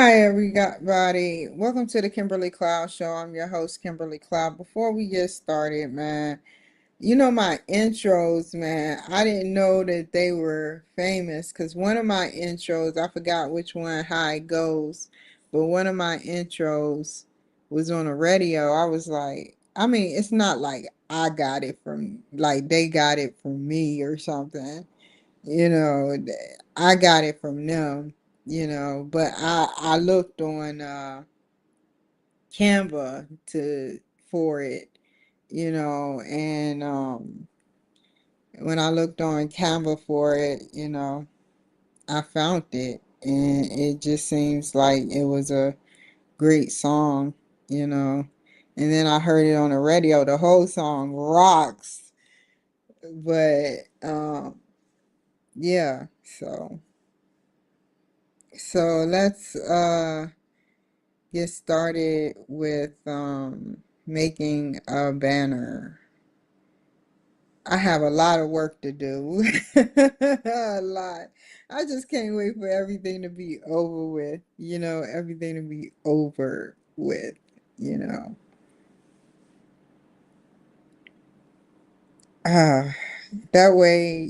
Hi, everybody. Welcome to the Kimberly Cloud Show. I'm your host, Kimberly Cloud. Before we get started, man, my intros, man, I didn't know that they were famous because one of my intros, I forgot which one, how it goes, but one of my intros was on the radio. I was like, I mean, it's not like I got it from, like they got it from me or something. You know, I got it from them, but I looked on Canva to for it, and when I looked on Canva for it, I found it and it just seems like it was a great song, you know. And then I heard it on the radio. The whole song rocks, but yeah, so let's get started with making a banner. I have a lot of work to do. A lot. I just can't wait for everything to be over with, everything to be over with, you know. Uh, that way,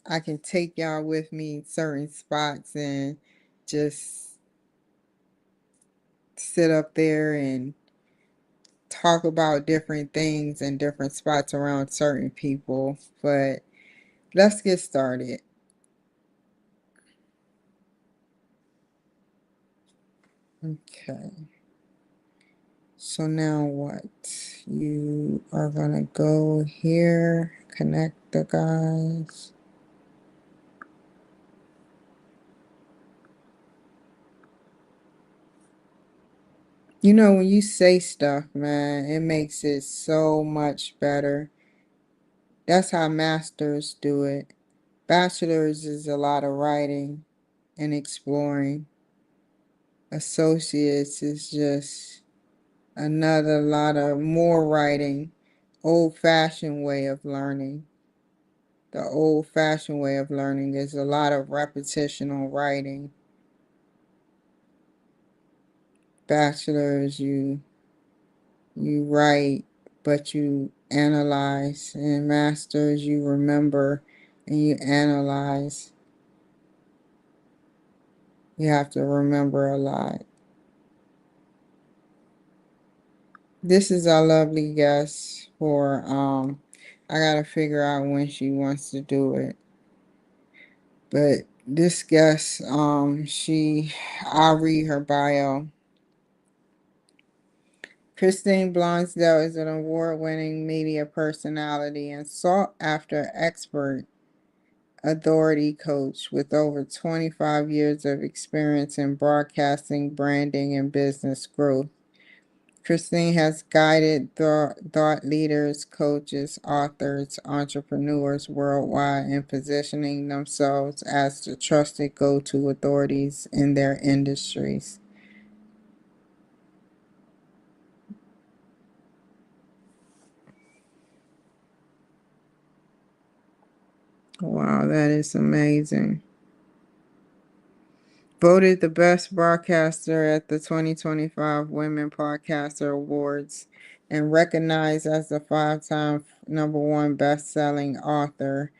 I can take y'all with me certain spots and just sit up there and talk about different things and different spots around certain people. But let's get started. Okay. So now what? You are gonna go here, connect the guys. When you say stuff, man, it makes it so much better. That's how masters do it. Bachelors is a lot of writing and exploring. Associates is just another lot of more writing, old-fashioned way of learning. The old-fashioned way of learning is a lot of repetitional writing. Bachelors, you write, but you analyze, and masters, you remember and you analyze. You have to remember a lot. This is our lovely guest for I gotta figure out when she wants to do it. But this guest, I'll read her bio. Christine Blonsdale is an award-winning media personality and sought-after expert authority coach with over 25 years of experience in broadcasting, branding, and business growth. Christine has guided thought leaders, coaches, authors, entrepreneurs worldwide in positioning themselves as the trusted go-to authorities in their industries. Wow, that is amazing. Voted the best broadcaster at the 2025 Women Podcaster Awards and recognized as the five-time number one best-selling author.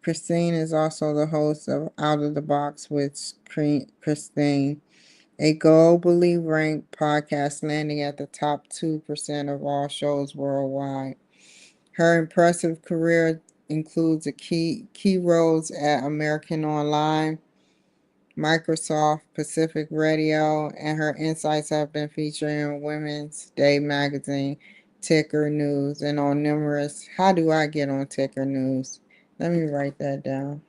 Christine is also the host of Out of the Box with Christine, a globally ranked podcast landing at the top 2% of all shows worldwide. Her impressive career includes a key roles at American Online, Microsoft, Pacific Radio, and her insights have been featured in Women's Day magazine, Ticker News, and on numerous. How do I get on Ticker News? Let me write that down.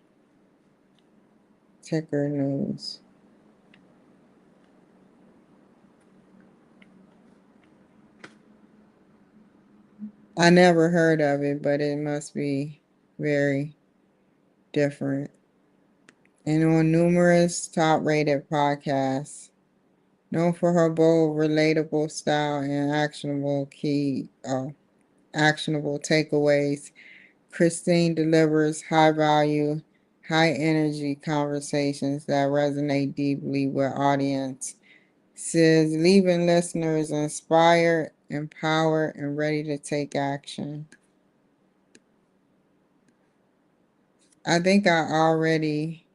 Ticker News. I never heard of it, but it must be very different. And on numerous top rated podcasts. Known for her bold, relatable style and actionable takeaways, Christine delivers high value high energy conversations that resonate deeply with audiences, leaving listeners inspired, empowered, and ready to take action. I think I already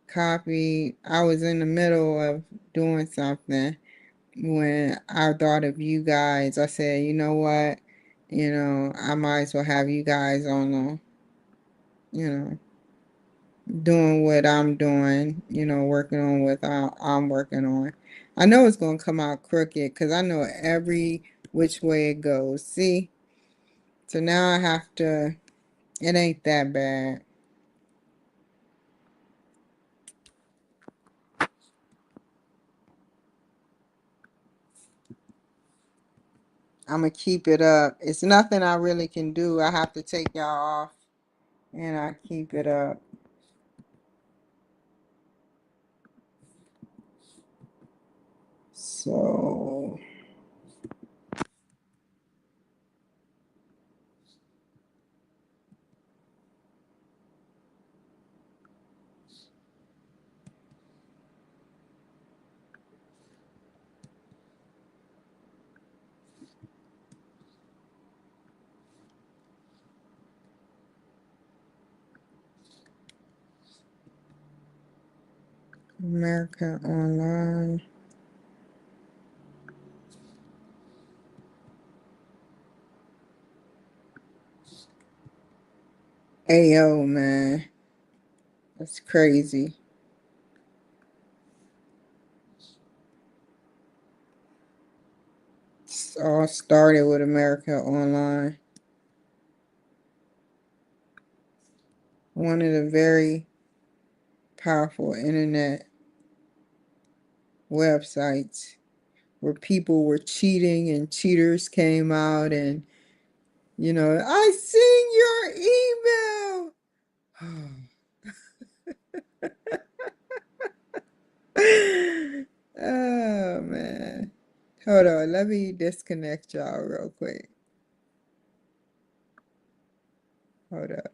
copied, I was in the middle of doing something when I thought of you guys. I said, you know what? I might as well have you guys on the, you know, doing what I'm doing, working on what I'm working on. I know it's going to come out crooked because I know every which way it goes. See? So now I have to, it ain't that bad. I'm going to keep it up. It's nothing I really can do. I have to take y'all off and I keep it up. So, America Online. Ayo, man. That's crazy. It all started with America Online. One of the very powerful internet websites where people were cheating and cheaters came out and, I seen your email. Oh, man. Hold on. Let me disconnect y'all real quick. Hold up.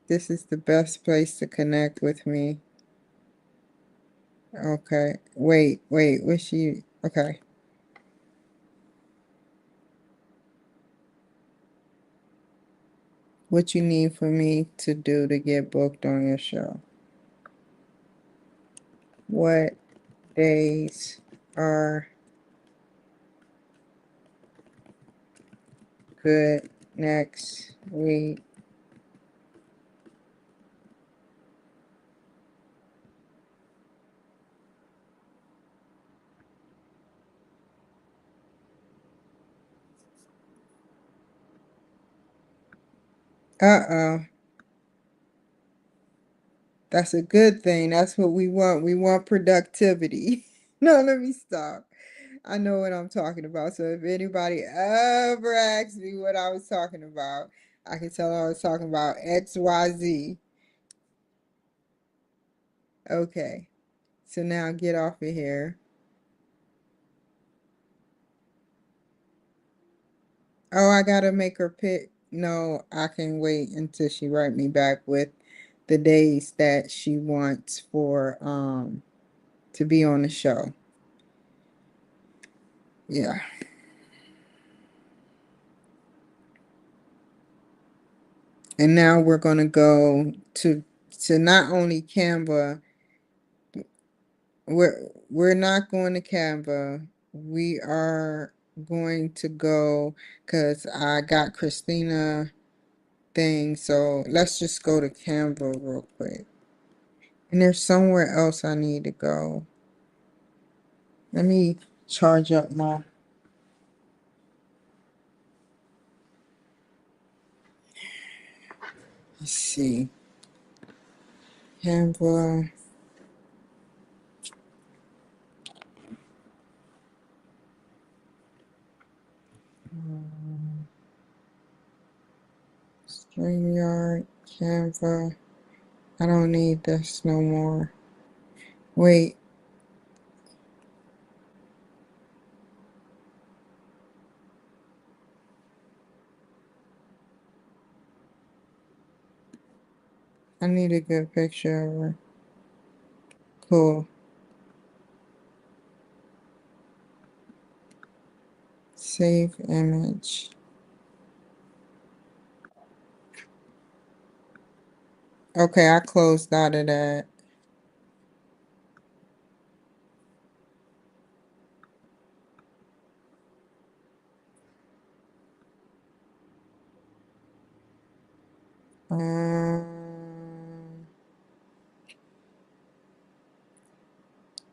This is the best place to connect with me. Okay. Wait. What's she? Okay. What you need for me to do to get booked on your show? What days are good next week? Uh-oh. That's a good thing. That's what we want. We want productivity. No, let me stop. I know what I'm talking about. So if anybody ever asks me what I was talking about, I can tell I was talking about XYZ. Okay. So now get off of here. Oh, I gotta make her pick. No, I can wait until she write me back with the days that she wants for to be on the show. Yeah. And now we're gonna go to not only Canva, we're not going to Canva. We are going to go because I got Christina thing. So let's just go to Canva real quick. And there's somewhere else I need to go. Let me charge up my. Let's see. Canva. StreamYard. Canva. I don't need this no more. Wait. I need a good picture of her. Cool. Save image. Okay, I closed out of that.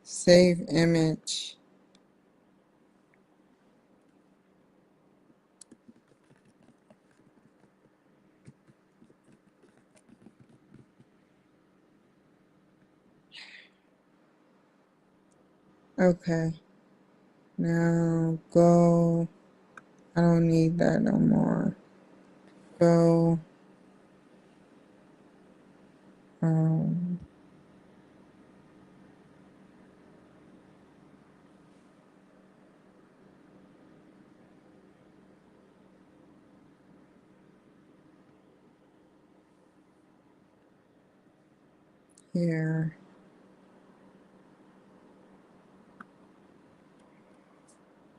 Save image. Okay. Now go. I don't need that no more. Go. Um, Here.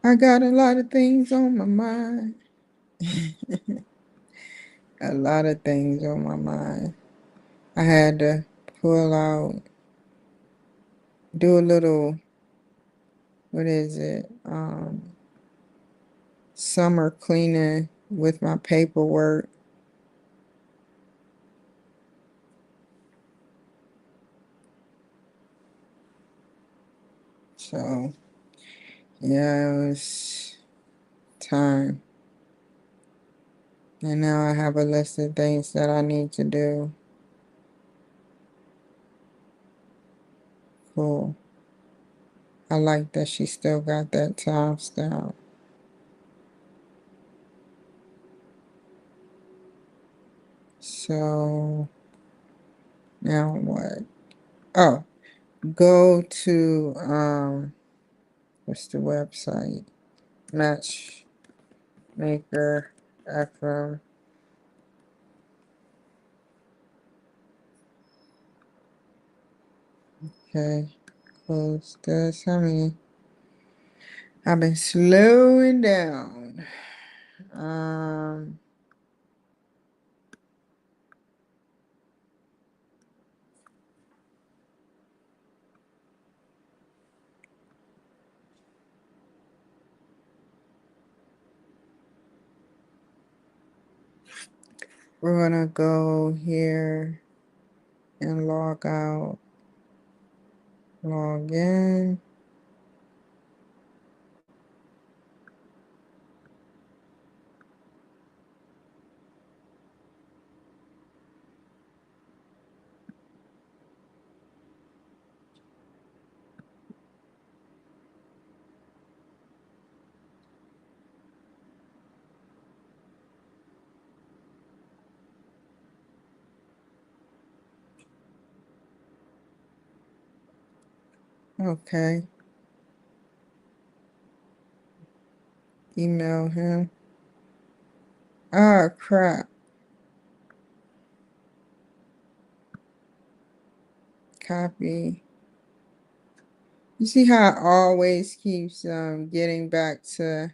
I got a lot of things on my mind. A lot of things on my mind. I had to pull out, do a little, what is it? Summer cleaning with my paperwork. So, yeah, it was time. And now I have a list of things that I need to do. Cool. I like that she still got that time stamp. So, now what? Oh, go to, what's the website? Matchmaker FM. Okay, close this. I've been slowing down. Um, we're gonna go here and log out, log in. Okay, email him. Ah, crap. Copy. You see how it always keeps getting back to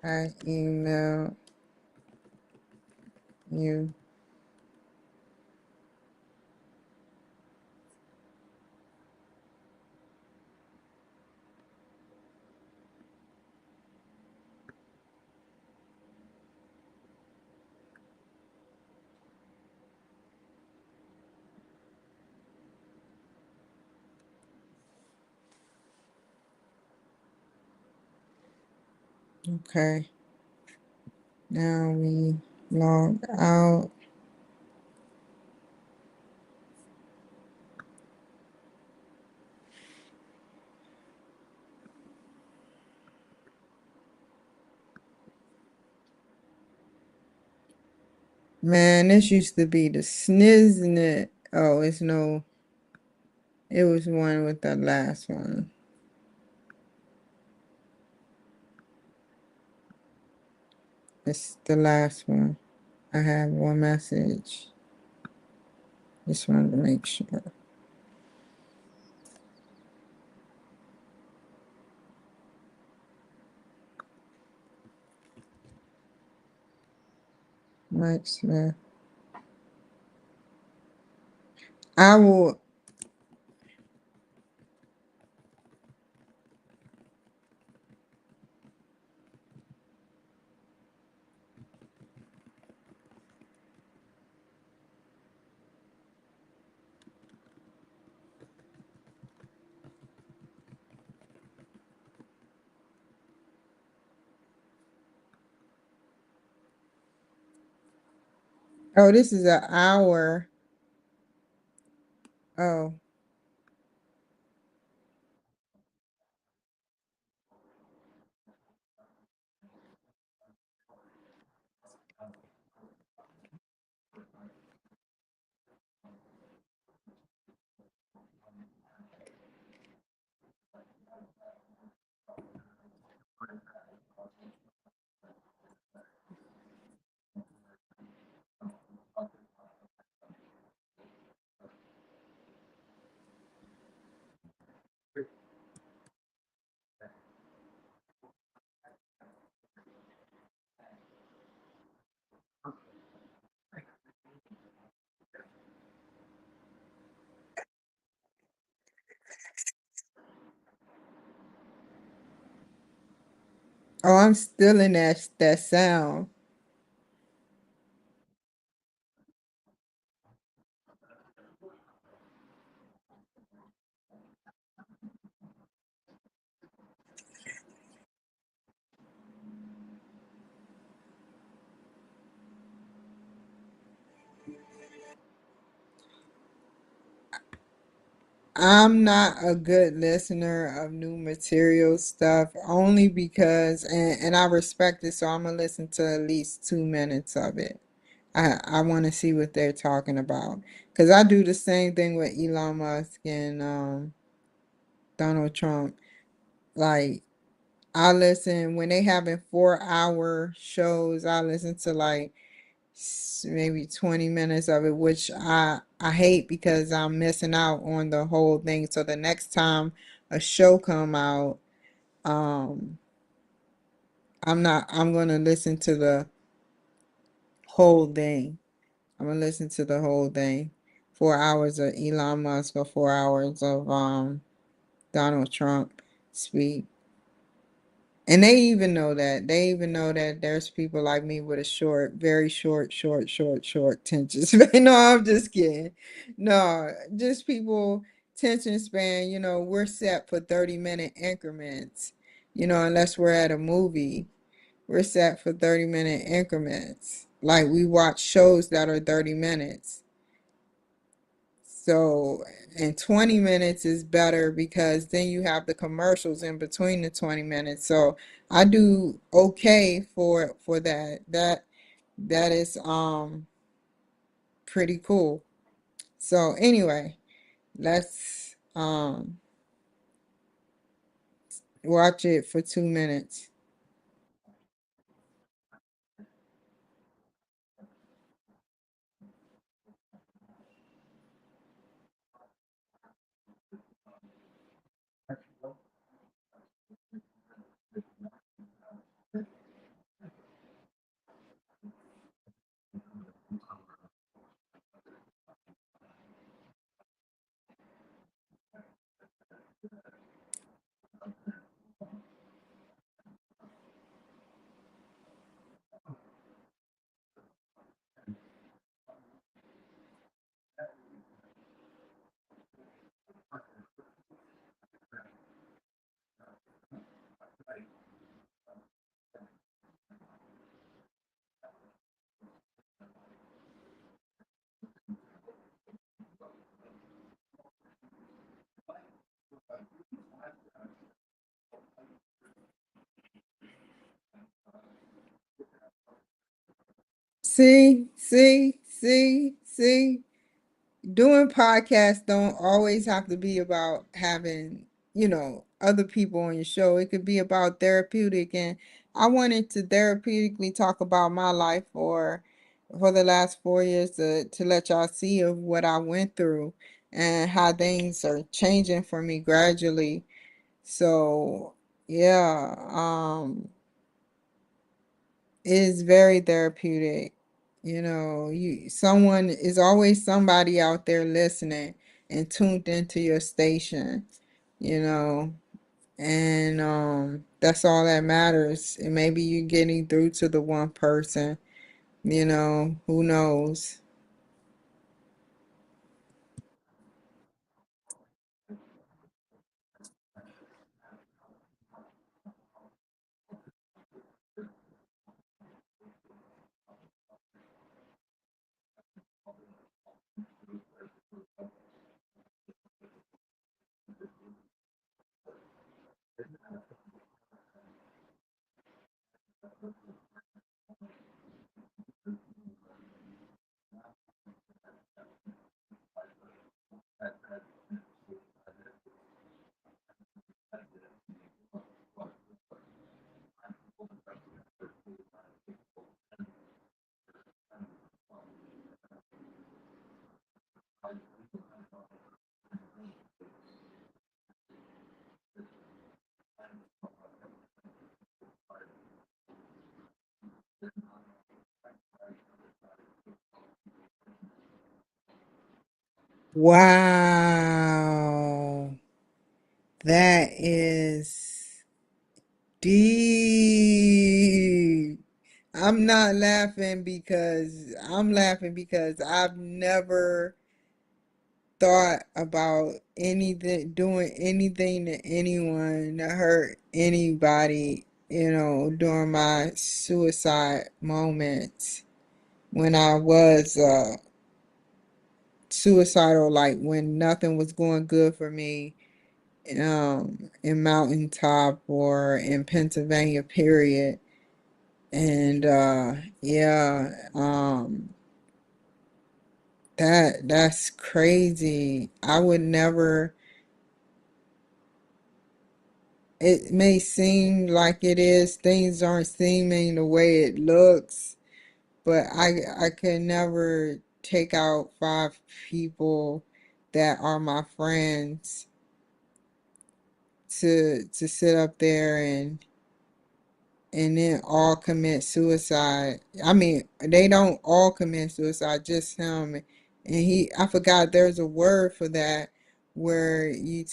I email you. Okay, now we log out. Man, this used to be the sniznit. Oh, it's no, it was one with the last one. It's the last one. I have one message. Just wanted to make sure. Mike Smith. I will. Oh, this is an hour. Oh, oh, I'm still in that sound. I'm not a good listener of new material stuff only because, and I respect it, so I'm gonna listen to at least 2 minutes of it. I want to see what they're talking about because I do the same thing with Elon Musk and Donald Trump. Like I listen when they having 4 hour shows. I listen to like maybe 20 minutes of it, which I hate because I'm missing out on the whole thing. So the next time a show come out, um, I'm gonna listen to the whole thing. I'm gonna listen to the whole thing. 4 hours of Elon Musk or 4 hours of Donald Trump speak. And they even know that. They even know that there's people like me with a short, very short attention span. No, I'm just kidding. No, just people attention span, we're set for 30-minute increments. Unless we're at a movie, we're set for 30-minute increments. Like we watch shows that are 30 minutes. So, and 20 minutes is better because then you have the commercials in between the 20 minutes. So, I do okay for that. That is pretty cool. So, anyway, let's watch it for 2 minutes. See. Doing podcasts don't always have to be about having, other people on your show. It could be about therapeutic. And I wanted to therapeutically talk about my life for the last 4 years to let y'all see of what I went through and how things are changing for me gradually. So yeah, it is very therapeutic. You know, you someone is always somebody out there listening and tuned into your station, you know. And that's all that matters. And maybe you're getting through to the one person, who knows. Wow. That is deep. I'm laughing because I've never thought about anything, doing anything to anyone to hurt anybody, during my suicide moments when I was suicidal, like when nothing was going good for me, in Mountaintop or in Pennsylvania, period. And yeah, that's crazy. I would never. It may seem like it is, things aren't seeming the way it looks, but I could never take out 5 people that are my friends to sit up there and then all commit suicide. I mean, they don't all commit suicide, just him. And I forgot there's a word for that, where you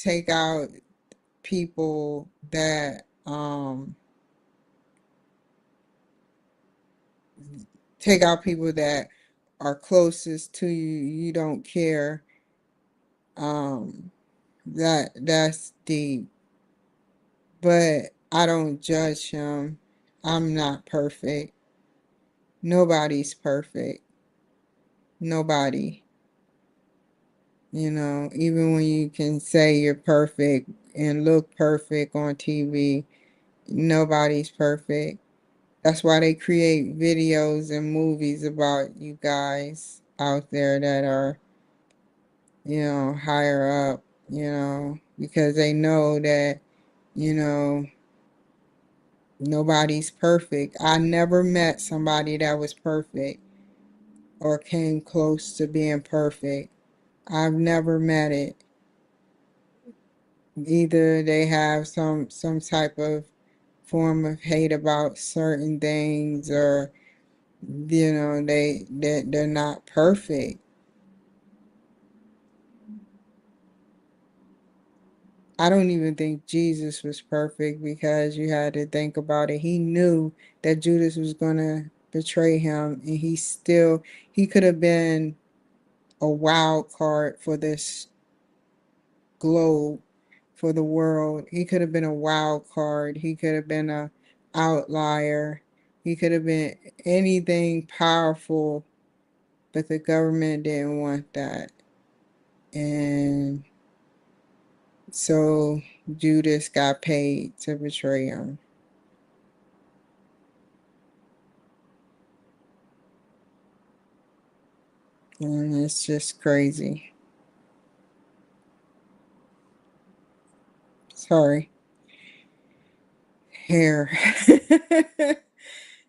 people that take out people that are closest to you. You don't care. Um, that's deep. But I don't judge him. I'm not perfect. Nobody's perfect. Nobody. Even when you can say you're perfect and look perfect on TV, nobody's perfect. That's why they create videos and movies about you guys out there that are, higher up, because they know that, you know, nobody's perfect. I never met somebody that was perfect or came close to being perfect. I've never met it. Either they have some type of form of hate about certain things, or they're not perfect. I don't even think Jesus was perfect, because you had to think about it. He knew that Judas was going to betray him, and he could have been a wild card for this globe, for the world. He could have been a wild card. He could have been a outlier. He could have been anything powerful, but the government didn't want that. And so Judas got paid to betray him. And it's just crazy. Sorry. Here.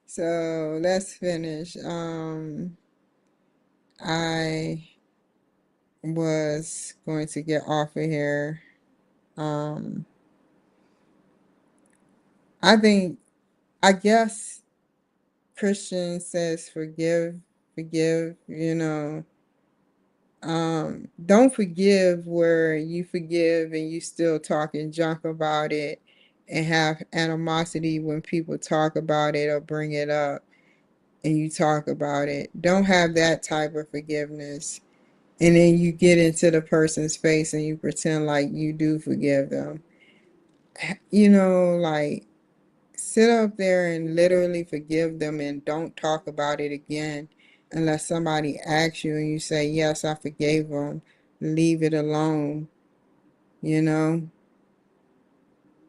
So let's finish. I was going to get off of here. Um, I think, I guess Christian says forgive, forgive, don't forgive where you forgive and you still talking junk about it and have animosity when people talk about it or bring it up and you talk about it. Don't have that type of forgiveness. And then you get into the person's face and you pretend like you do forgive them. Like sit up there and literally forgive them and don't talk about it again unless somebody asks you and you say, yes, I forgave them. Leave it alone, you know,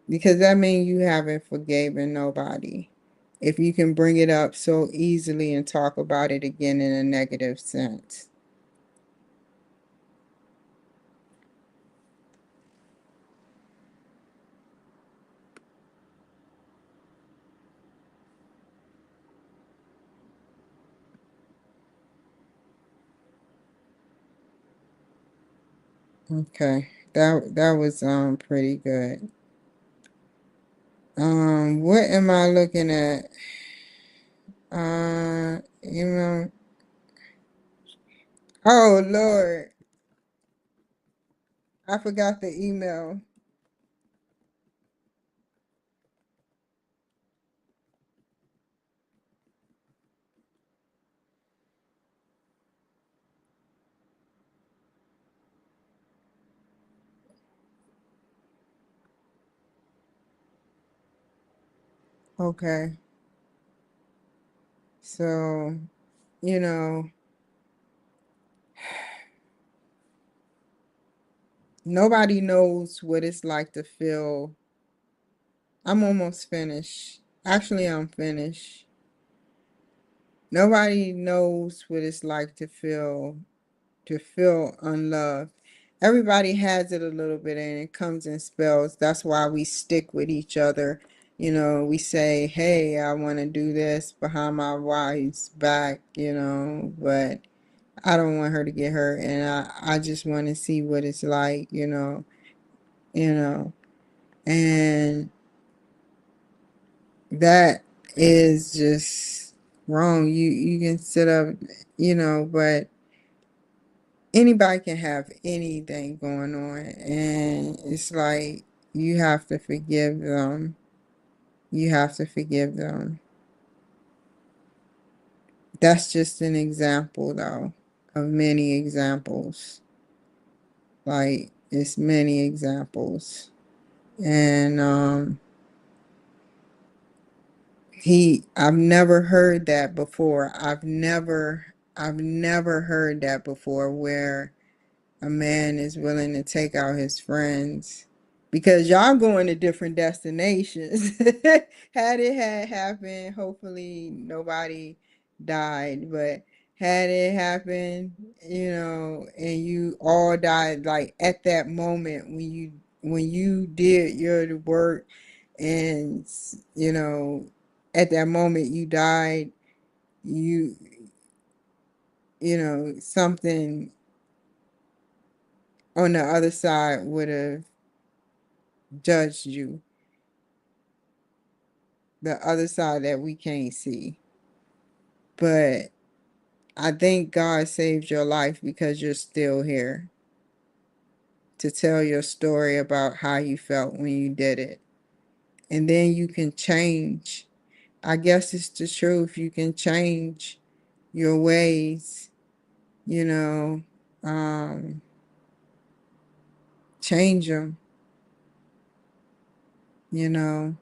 because that means you haven't forgiven nobody. If you can bring it up so easily and talk about it again in a negative sense. Okay. That was pretty good. What am I looking at? Email. Oh Lord, I forgot the email. Okay. So, you know, nobody knows what it's like to feel. I'm almost finished. Actually, I'm finished. Nobody knows what it's like to feel unloved. Everybody has it a little bit and it comes in spells. That's why we stick with each other. We say, hey, I want to do this behind my wife's back, but I don't want her to get hurt and I just want to see what it's like, you know, and that is just wrong. You can sit up, but anybody can have anything going on and it's like you have to forgive them. You have to forgive them. That's just an example though of many examples. Like it's many examples. And I've never heard that before. I've never heard that before where a man is willing to take out his friends because y'all going to different destinations. Had it had happened, hopefully nobody died, but had it happened, and you all died like at that moment when you did your work and at that moment you died, you something on the other side would have judged you, the other side that we can't see. But I think God saved your life because you're still here to tell your story about how you felt when you did it. And then you can change. I guess it's the truth. You can change your ways, you know, um, change them, you know.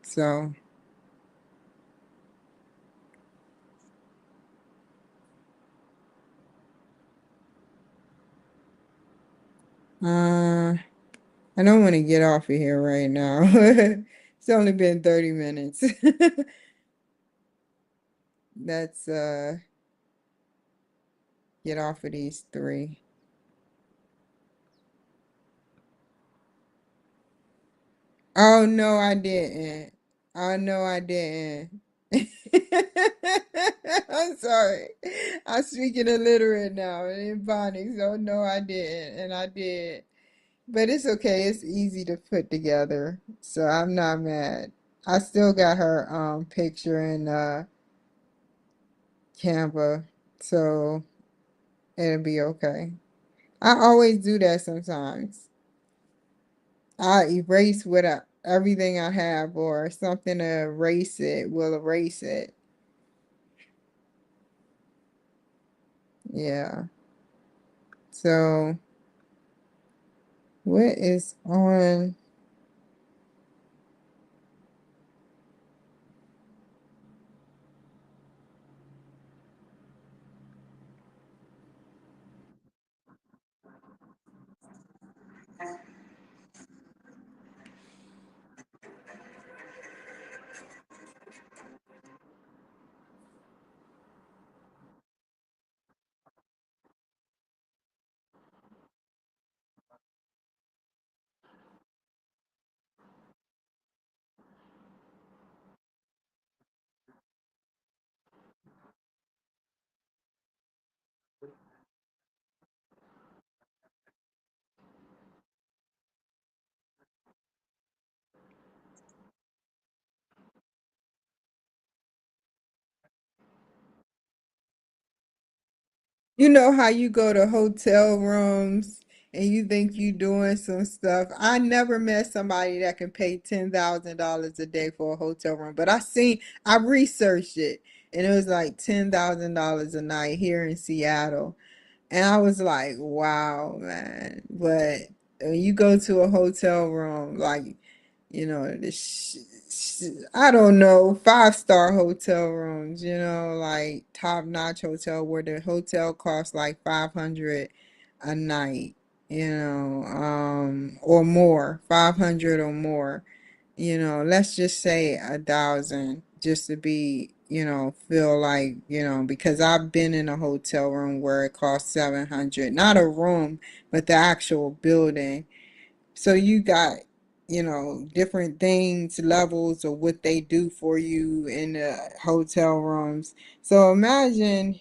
So, uh, I don't want to get off of here right now. It's only been 30 minutes. Let's get off of these three. Oh no, I didn't. Oh no, I didn't. I'm sorry. I'm speaking illiterate now in phonics. Oh no, I didn't, and I did. But it's okay. It's easy to put together, so I'm not mad. I still got her picture in Canva, so it'll be okay. I always do that sometimes. I erase everything I have or something to erase it will erase it. Yeah. So what is on? You know how you go to hotel rooms and you think you doing some stuff. I never met somebody that can pay $10,000 a day for a hotel room, but I researched it and it was like $10,000 a night here in Seattle. And I was like, wow, man. But when you go to a hotel room, like, I don't know, five-star hotel rooms, like top-notch hotel where the hotel costs like 500 a night, or more, 500 or more. Let's just say 1,000 just to be, feel like, because I've been in a hotel room where it costs 700, not a room, but the actual building. So you got, different things, levels of what they do for you in the hotel rooms. So imagine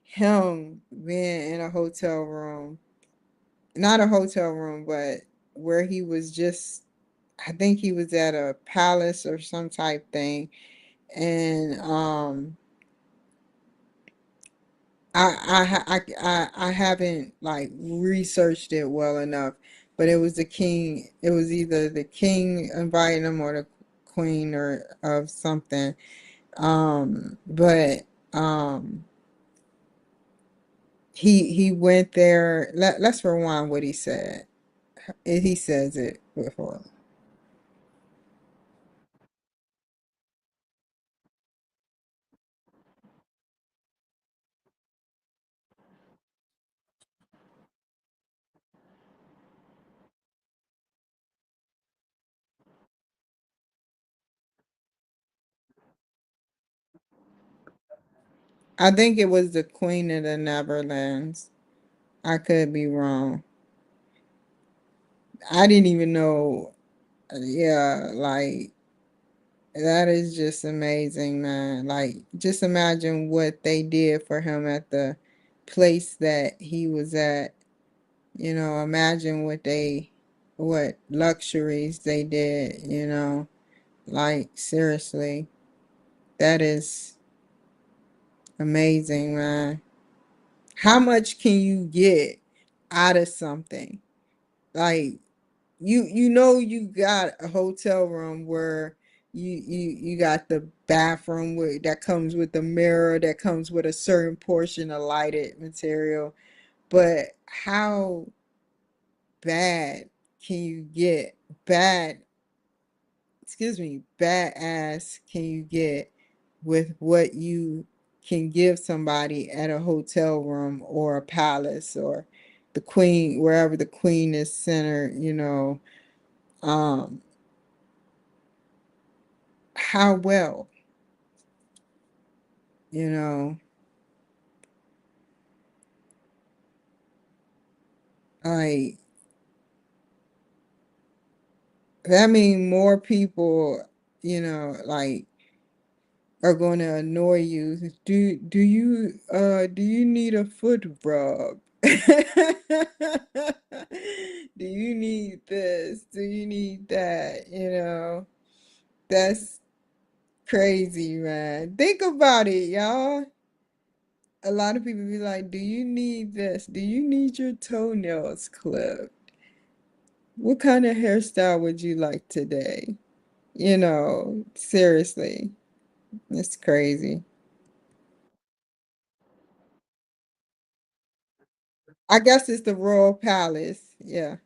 him being in a hotel room, not a hotel room, but where he was just, I think he was at a palace or some type thing. And I haven't like researched it well enough, but it was the king. It was either the king inviting him or the queen or of something. But he went there. Let's rewind what he said. He says it before. I think it was the Queen of the Netherlands. I could be wrong. I didn't even know. Yeah, like that is just amazing, man. Like, just imagine what they did for him at the place that he was at. Imagine what luxuries they did, Like, seriously, that is amazing, man. How much can you get out of something? Like, you got a hotel room where you got the bathroom that comes with the mirror that comes with a certain portion of lighted material, but how bad can you get bad excuse me badass can you get with what you can give somebody at a hotel room or a palace or the queen, wherever the queen is centered, um how well, you know, like That means more people, like are going to annoy you. Do you need a foot rub? Do you need this? Do you need that? That's crazy, man. Think about it, y'all. A lot of people be like, "Do you need this? Do you need your toenails clipped? What kind of hairstyle would you like today?" Seriously, it's crazy. I guess it's the Royal Palace. Yeah.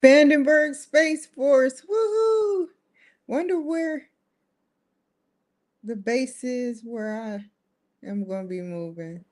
Vandenberg Space Force. Woohoo! Wonder where the base is where I am going to be moving.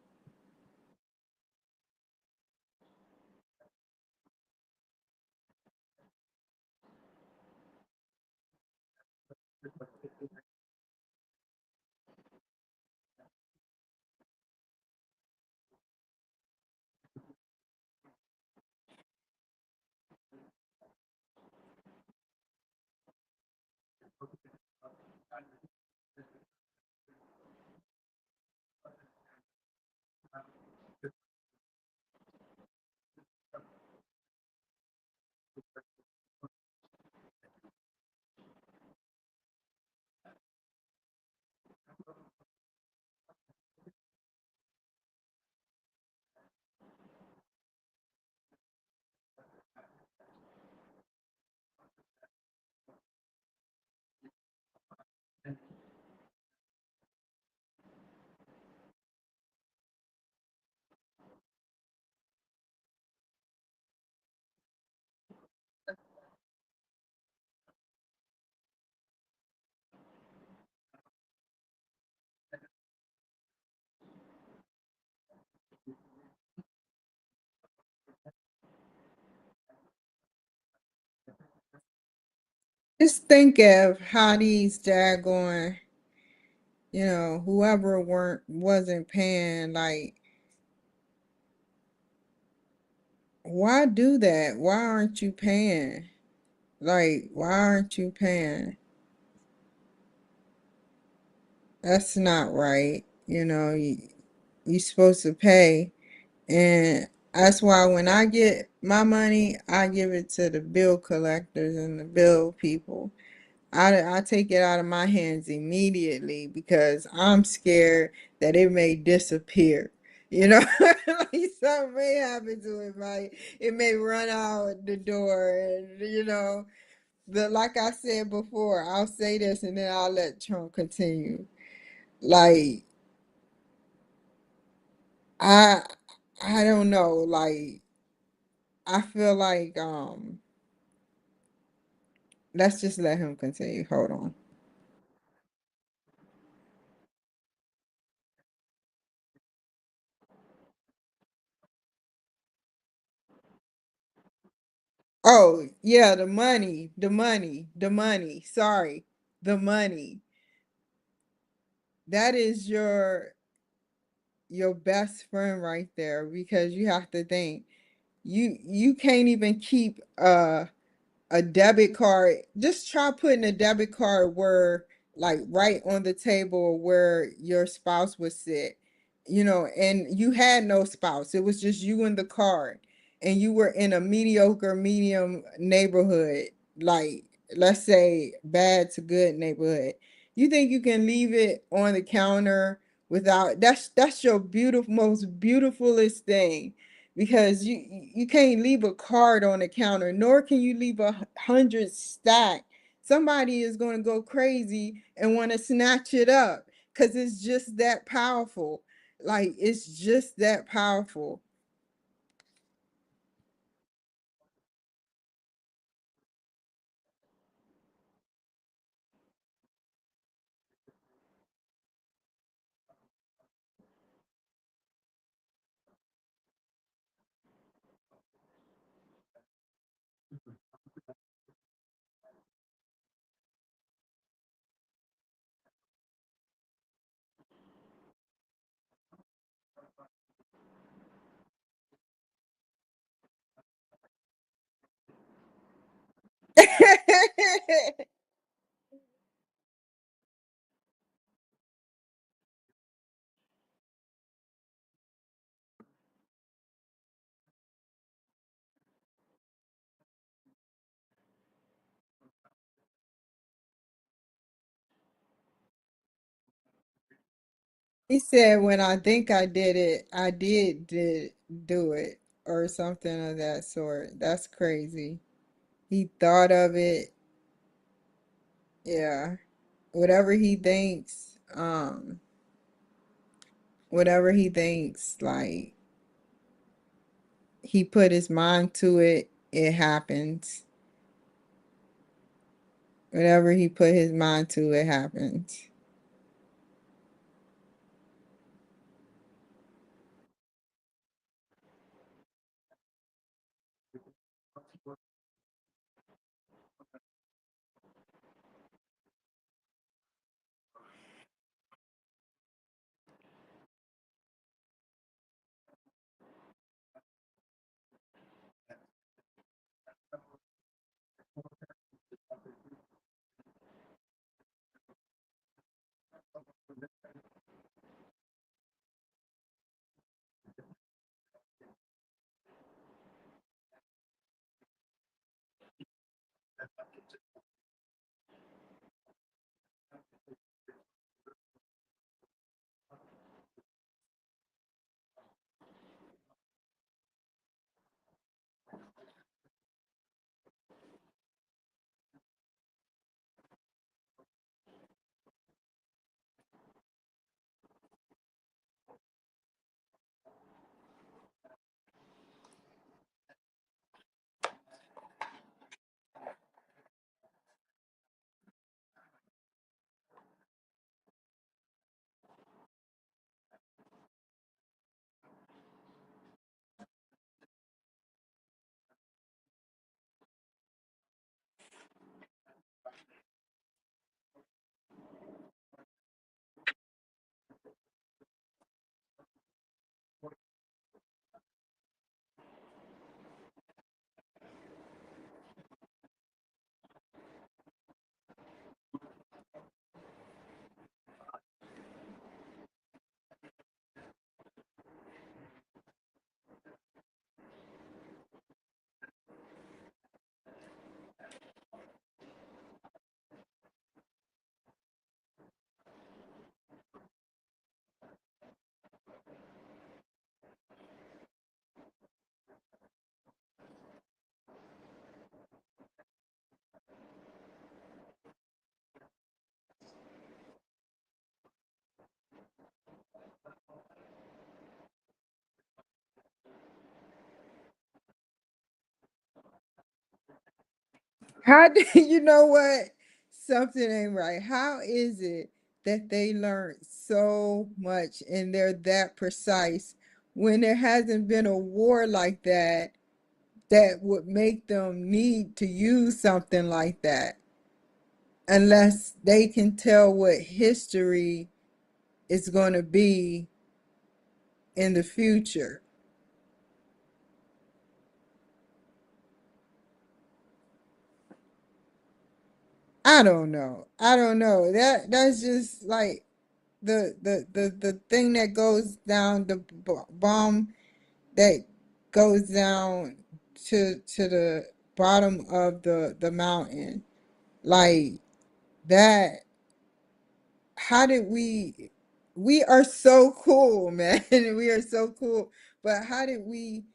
Just think of how these daggone, whoever wasn't paying, like, why do that? Why aren't you paying? Like, why aren't you paying? That's not right. You're supposed to pay. And that's why when I get my money, I give it to the bill collectors and the bill people. I take it out of my hands immediately because I'm scared that it may disappear. Like something may happen to it, right? It may run out the door, and. like I said before, I'll say this and then I'll let Trump continue. Like I I don't know, like I feel like let's just let him continue. Hold on. Oh, yeah, the money, the money, the money. Sorry. The money. That is your best friend right there because you have to think you can't even keep a debit card. Just try putting a debit card where, like, right on the table where your spouse would sit, and you had no spouse. It was just you and the card, and you were in a mediocre, medium neighborhood, like, let's say bad to good neighborhood. You think you can leave it on the counter without that's your beautiful, most beautifulest thing because you can't leave a card on the counter, nor can you leave 100 stack. Somebody is going to go crazy and want to snatch it up because it's just that powerful. Like it's just that powerful. He said, "When I think I did it, I did do it," or something of that sort. That's crazy. He thought of it. Yeah. Whatever he thinks, whatever he thinks, like he put his mind to it, it happens. Whatever he put his mind to, it happens. How do you know what? Something ain't right. How is it that they learn so much and they're that precise when there hasn't been a war like that that would make them need to use something like that unless they can tell what history is going to be in the future? I don't know. I don't know. That's just like the thing that goes down the bomb that goes down to the bottom of the mountain like that. How did we are so cool, man. We are so cool, but how did we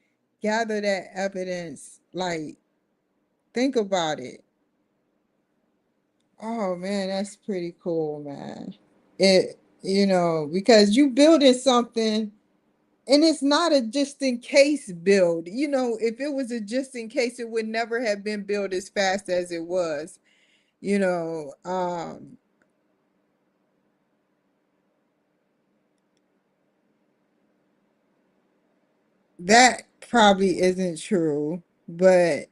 gather that evidence? Like, think about it. Oh man, that's pretty cool, man. Because you building something. And it's not a just in case build. If it was a just in case, it would never have been built as fast as it was. You know, that probably isn't true, but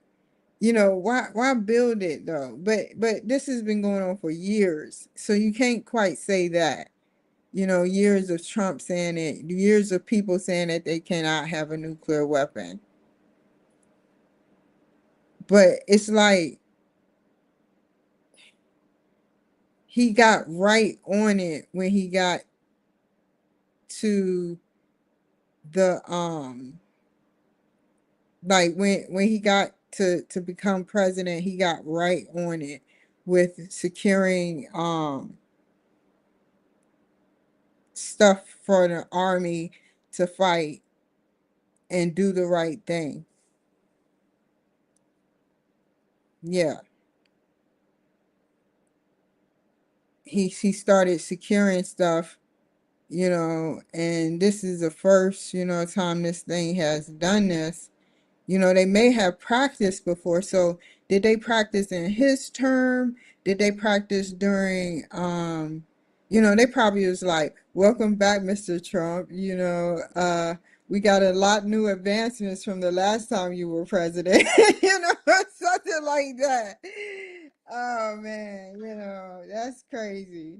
why build it though? But this has been going on for years, so you can't quite say that. Years of Trump saying it, years of people saying that they cannot have a nuclear weapon. But it's like he got right on it when he got to the like when he got to become president, he got right on it with securing stuff for the army to fight and do the right thing. Yeah, he started securing stuff, and this is the first, time this thing has done this. They may have practiced before. So did they practice in his term? Did they practice during they probably was like, "Welcome back, Mr. Trump. We got a lot new advancements from the last time you were president." Something like that. Oh man, that's crazy.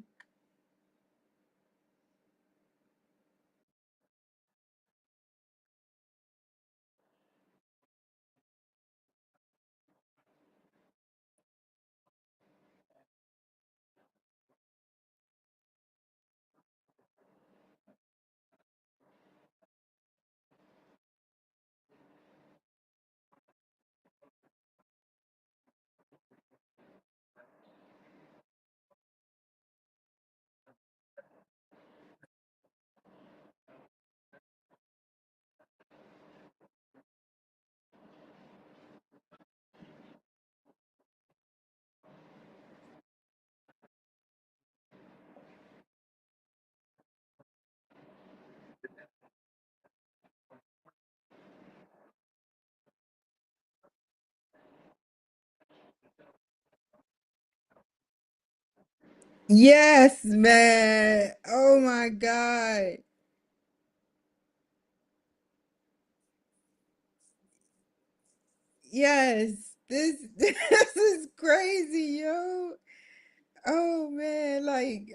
Yes, man. Oh my God. Yes, this this is crazy, yo. Oh man, like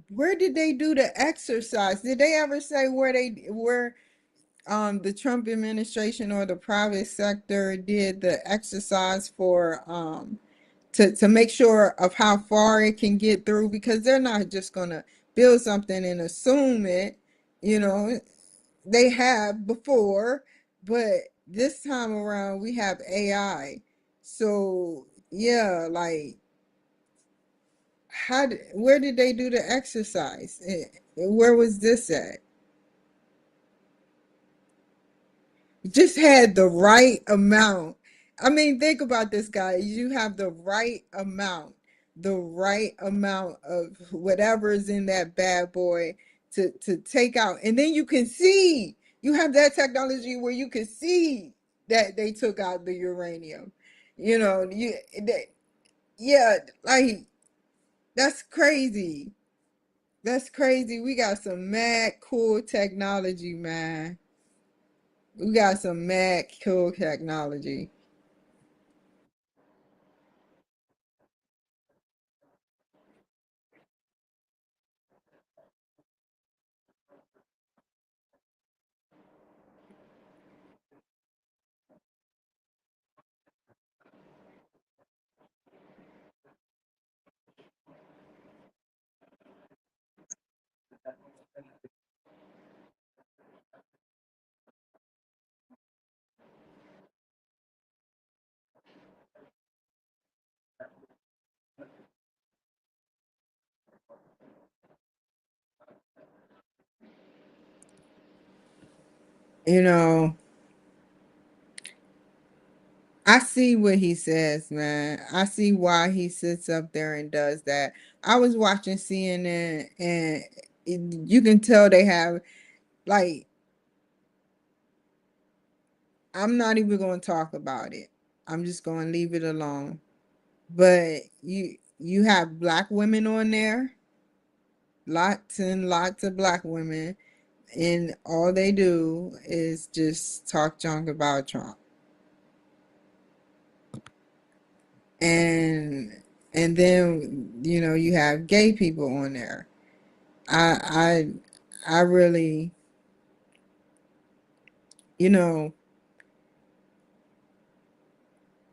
where did they do the exercise? Did they ever say where the Trump administration or the private sector did the exercise for to make sure of how far it can get through? Because they're not just gonna build something and assume it, you know. They have before, but this time around we have AI. So yeah, like where did they do the exercise? Where was this at? Just had the right amount. I mean, think about this, guy. You have the right amount of whatever is in that bad boy to take out, and then you can see. You have that technology where you can see that they took out the uranium. You know, yeah, like that's crazy. That's crazy. We got some mad cool technology, man. We got some mad cool technology. You know, I see what he says, man. I see why he sits up there and does that. I was watching CNN and you can tell they have like I'm not even going to talk about it. I'm just going to leave it alone. But you have black women on there, lots and lots of black women, and all they do is just talk junk about Trump. And then you have gay people on there. I I really, you know,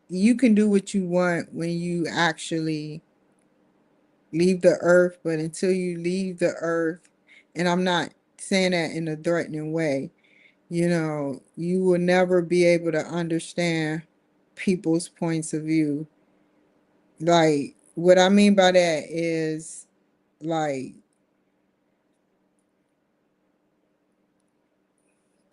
you can do what you want when you actually leave the earth, but until you leave the earth, and I'm not saying that in a threatening way, you will never be able to understand people's points of view. Like, what I mean by that is, like,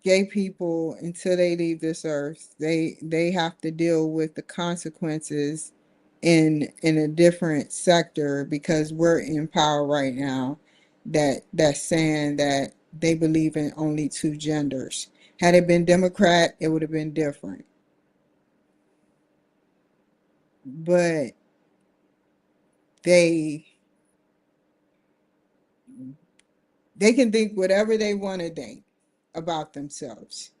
gay people, until they leave this earth, they have to deal with the consequences in a different sector, because we're in power right now, that's saying that they believe in only two genders. Had it been Democrat, it would have been different. But they they can think whatever they want to think about themselves.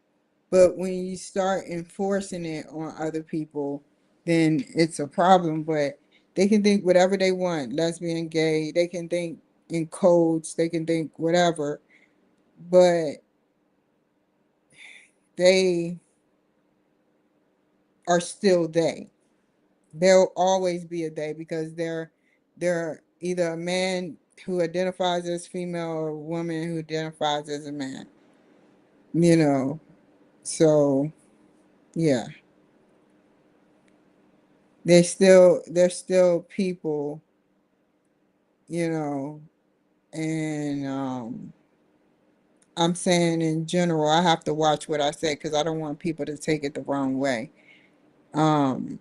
But when you start enforcing it on other people, then it's a problem. But they can think whatever they want, lesbian, gay, they can think in codes, they can think whatever, but they are still they. There'll always be a they, because they're either a man who identifies as female or a woman who identifies as a man. You know, so yeah, they're still people, you know, and I'm saying in general, I have to watch what I say because I don't want people to take it the wrong way. Um,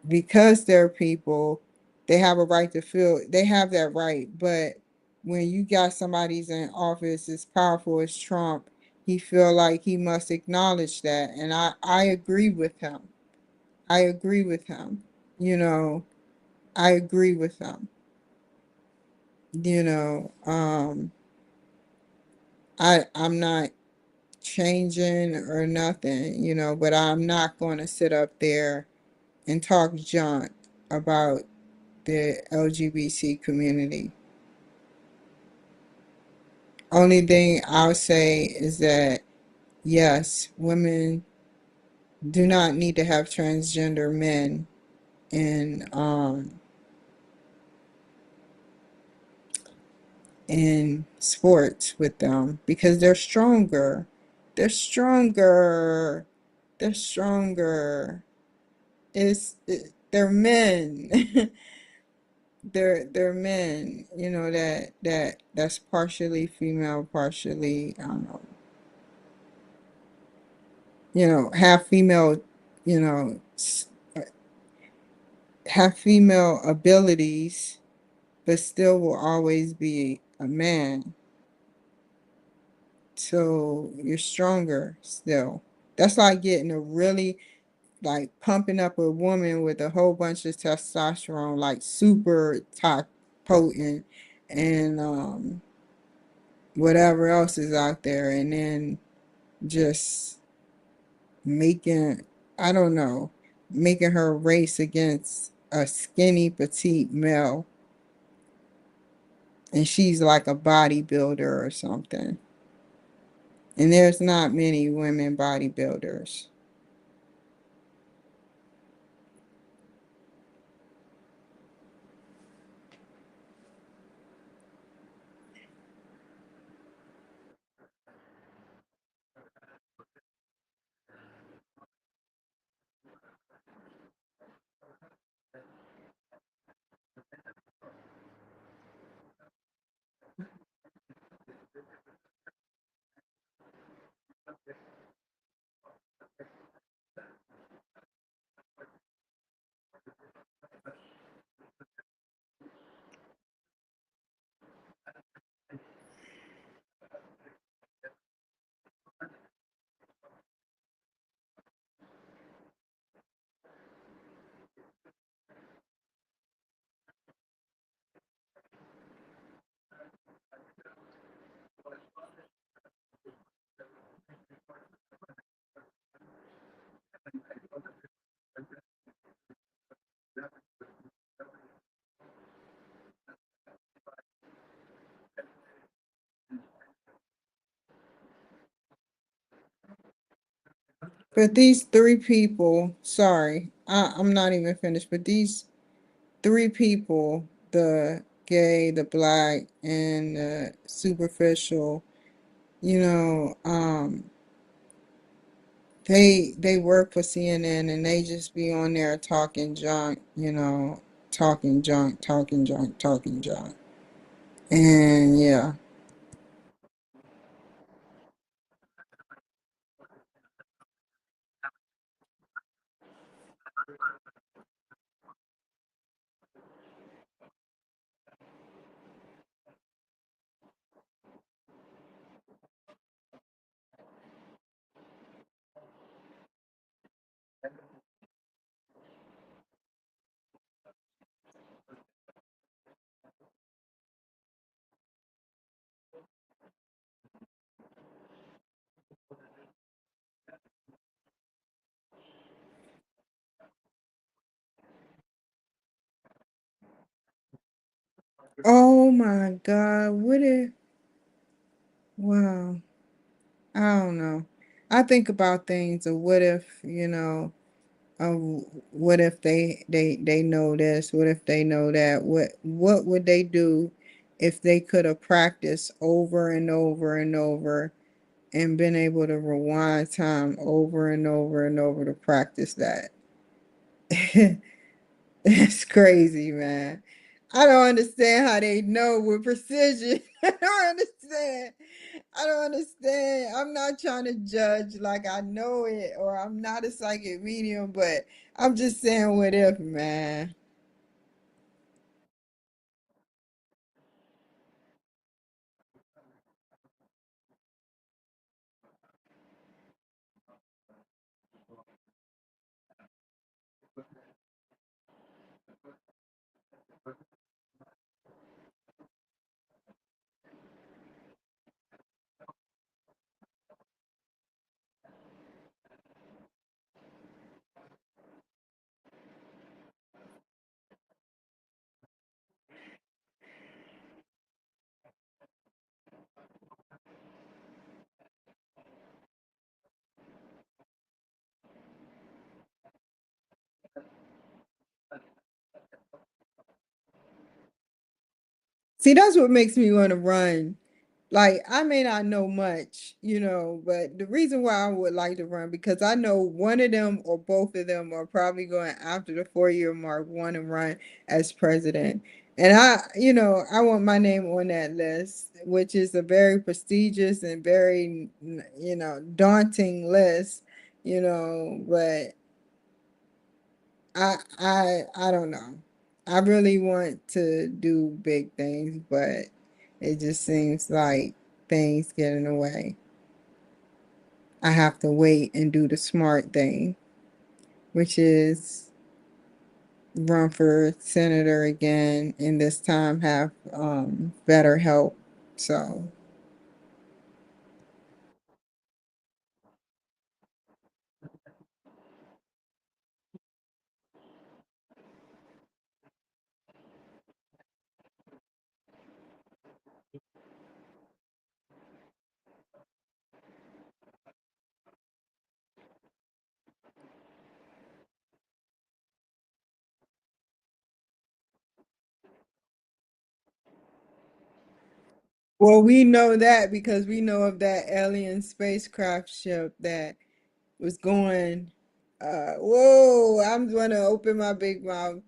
because they're people, they have a right to feel, they have that right. But when you got somebody's in office as powerful as Trump, he feel like he must acknowledge that. And I agree with him. I agree with him. You know, I agree with him. You know, I'm not changing or nothing, but I'm not going to sit up there and talk junk about the LGBT community. Only thing I'll say is that yes, women do not need to have transgender men in sports with them, because they're stronger. They're stronger. They're stronger. They're men. They're men, that's partially female, partially half female, you know, have female abilities, but still will always be a man. so you're stronger still. That's like getting a really like pumping up a woman with a whole bunch of testosterone, like super top potent, and whatever else is out there, and then just making, I don't know, making her race against a skinny petite male, and she's like a bodybuilder or something. And there's not many women bodybuilders. But these three people, sorry, I'm not even finished, but these three people, the gay, the black, and the superficial, you know, they work for CNN and they just be on there talking junk, talking junk, talking junk, talking junk. And yeah. Oh my God, what if, wow, I don't know. I think about things of what if, what if they know this, what if they know that, what would they do if they could have practiced over and over and over and been able to rewind time over and over and over to practice that? That's crazy, man. I don't understand how they know with precision. I don't understand. I don't understand. I'm not trying to judge like I know it or I'm not a psychic medium, but I'm just saying what if, man. See, that's what makes me want to run. Like, I may not know much, but the reason why I would like to run because I know one of them or both of them are probably going after the 4 year mark, want to run as president. And I want my name on that list, which is a very prestigious and very, daunting list, but I don't know. I really want to do big things, but it just seems like things get in the way. I have to wait and do the smart thing, which is run for senator again and this time have better help. So, well, we know that because we know of that alien spacecraft ship that was going, whoa, I'm going to open my big mouth.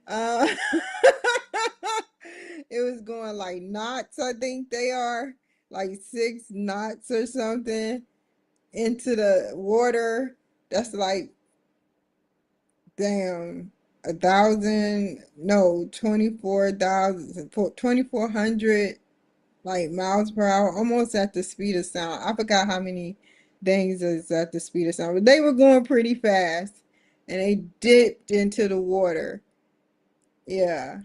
Uh, it was going like knots, I think they are, like 6 knots or something into the water. That's like, damn, 1,000, no, 24,000, 2,400 like miles per hour, almost at the speed of sound. I forgot how many things is at the speed of sound, but they were going pretty fast and they dipped into the water. Yeah.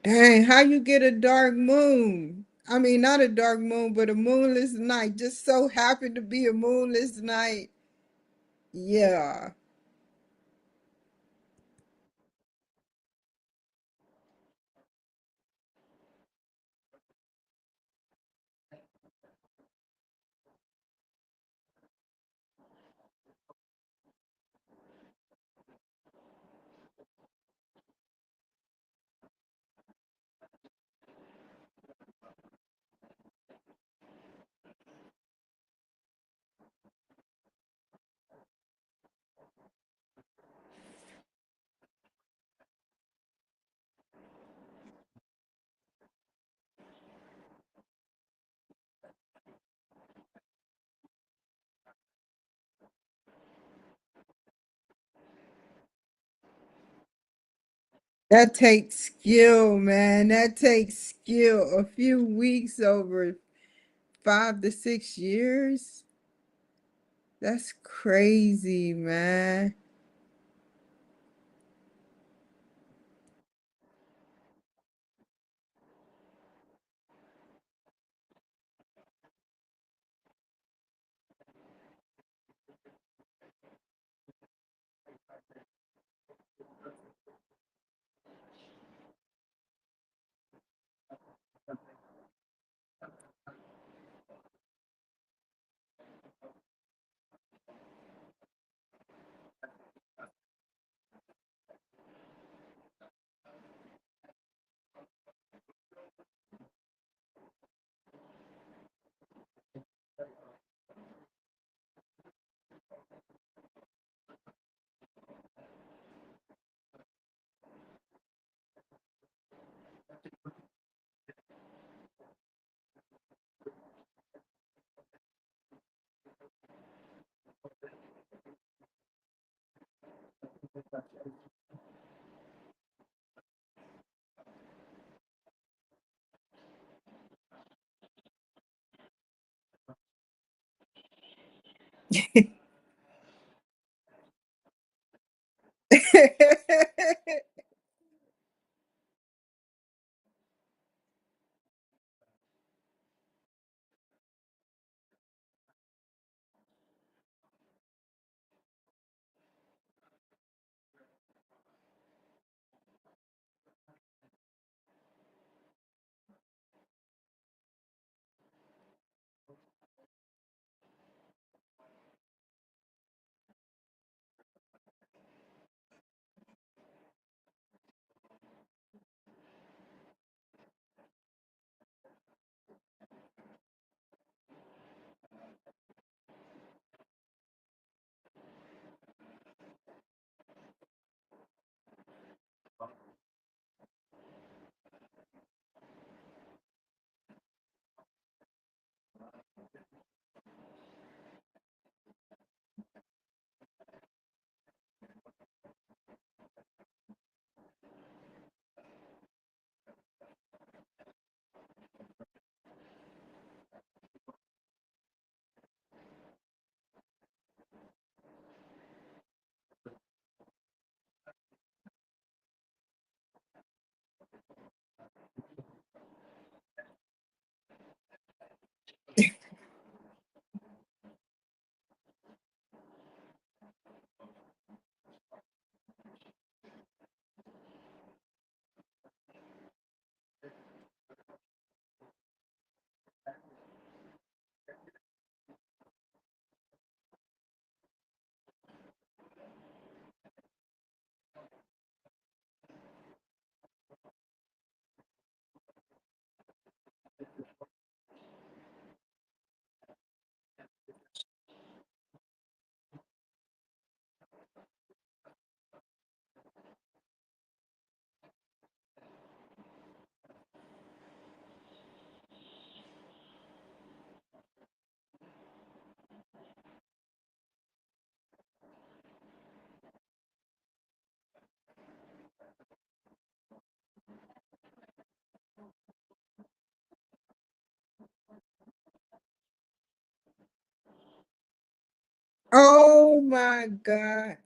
Dang, how you get a dark moon? I mean, not a dark moon, but a moonless night. Just so happened to be a moonless night. Yeah. That takes skill, man. That takes skill. A few weeks over 5 to 6 years. That's crazy, man. Oh my God.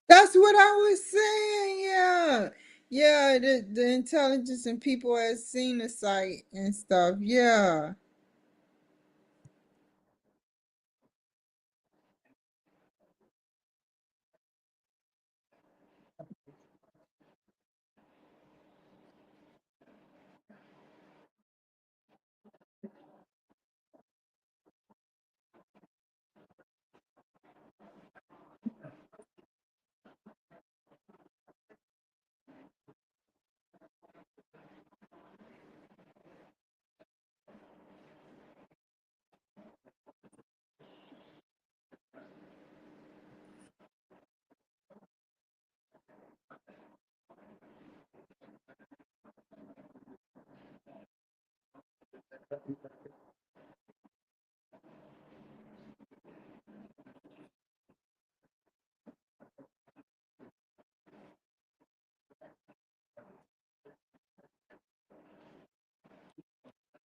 That's what I was saying. Yeah. Yeah, the intelligence and people has seen the site and stuff. Yeah.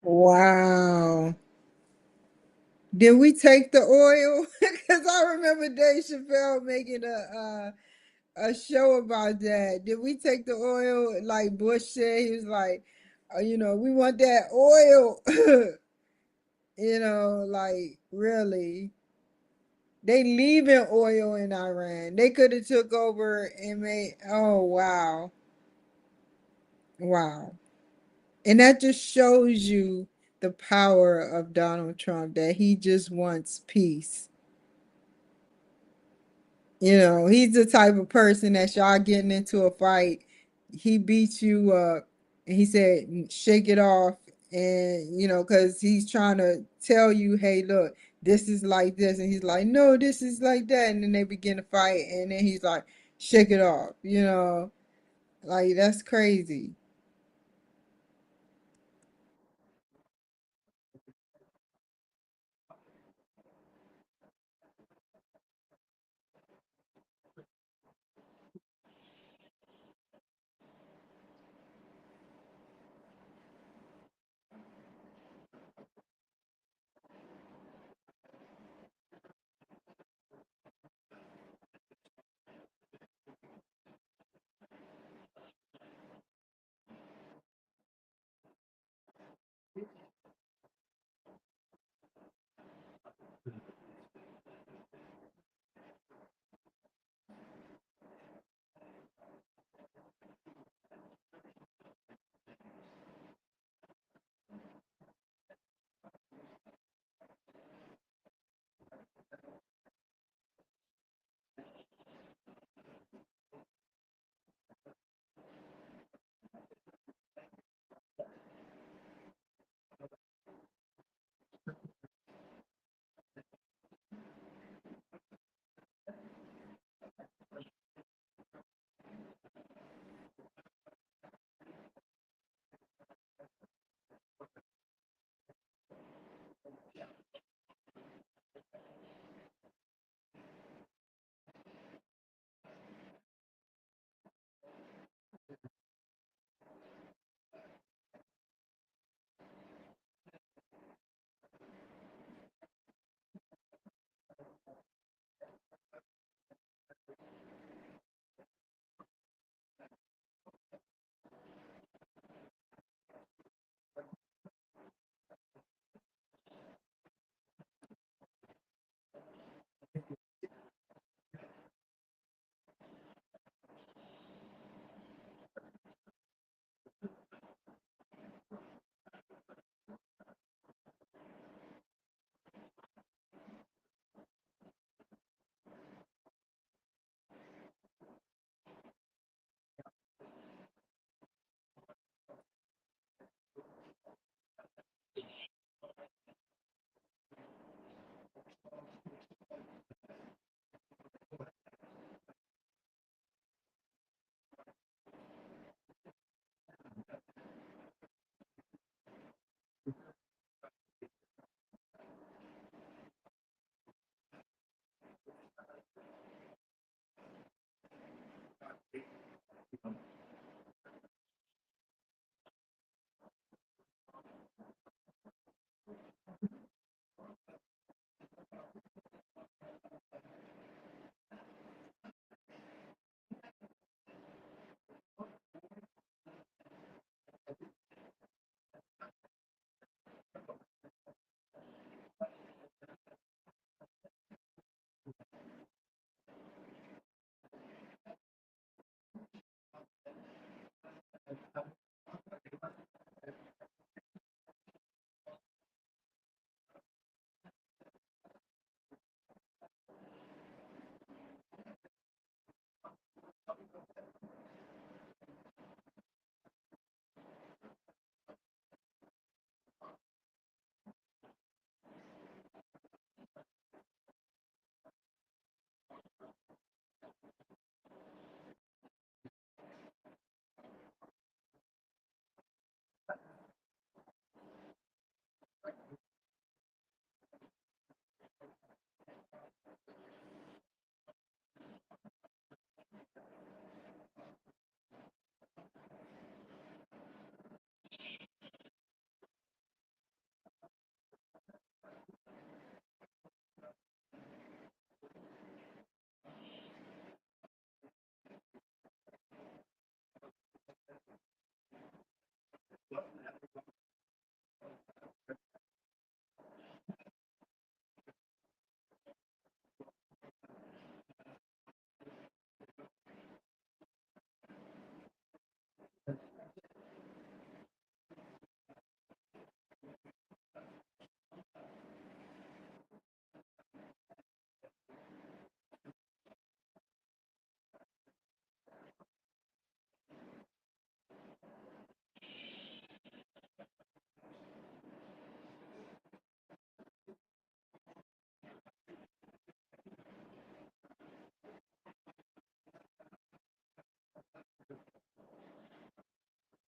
Wow. Did we take the oil? Because I remember Dave Chappelle making a show about that. Did we take the oil? Like Bush said, he was like, we want that oil. Like really, they leaving oil in Iran. They could have took over and made. Oh wow, wow, and that just shows you the power of Donald Trump. That he just wants peace. He's the type of person that y'all getting into a fight. He beats you up, and he said, "Shake it off." And because he's trying to tell you, hey, look, this is like this, and he's like, no, this is like that, and then they begin to fight, and then he's like, shake it off, like that's crazy.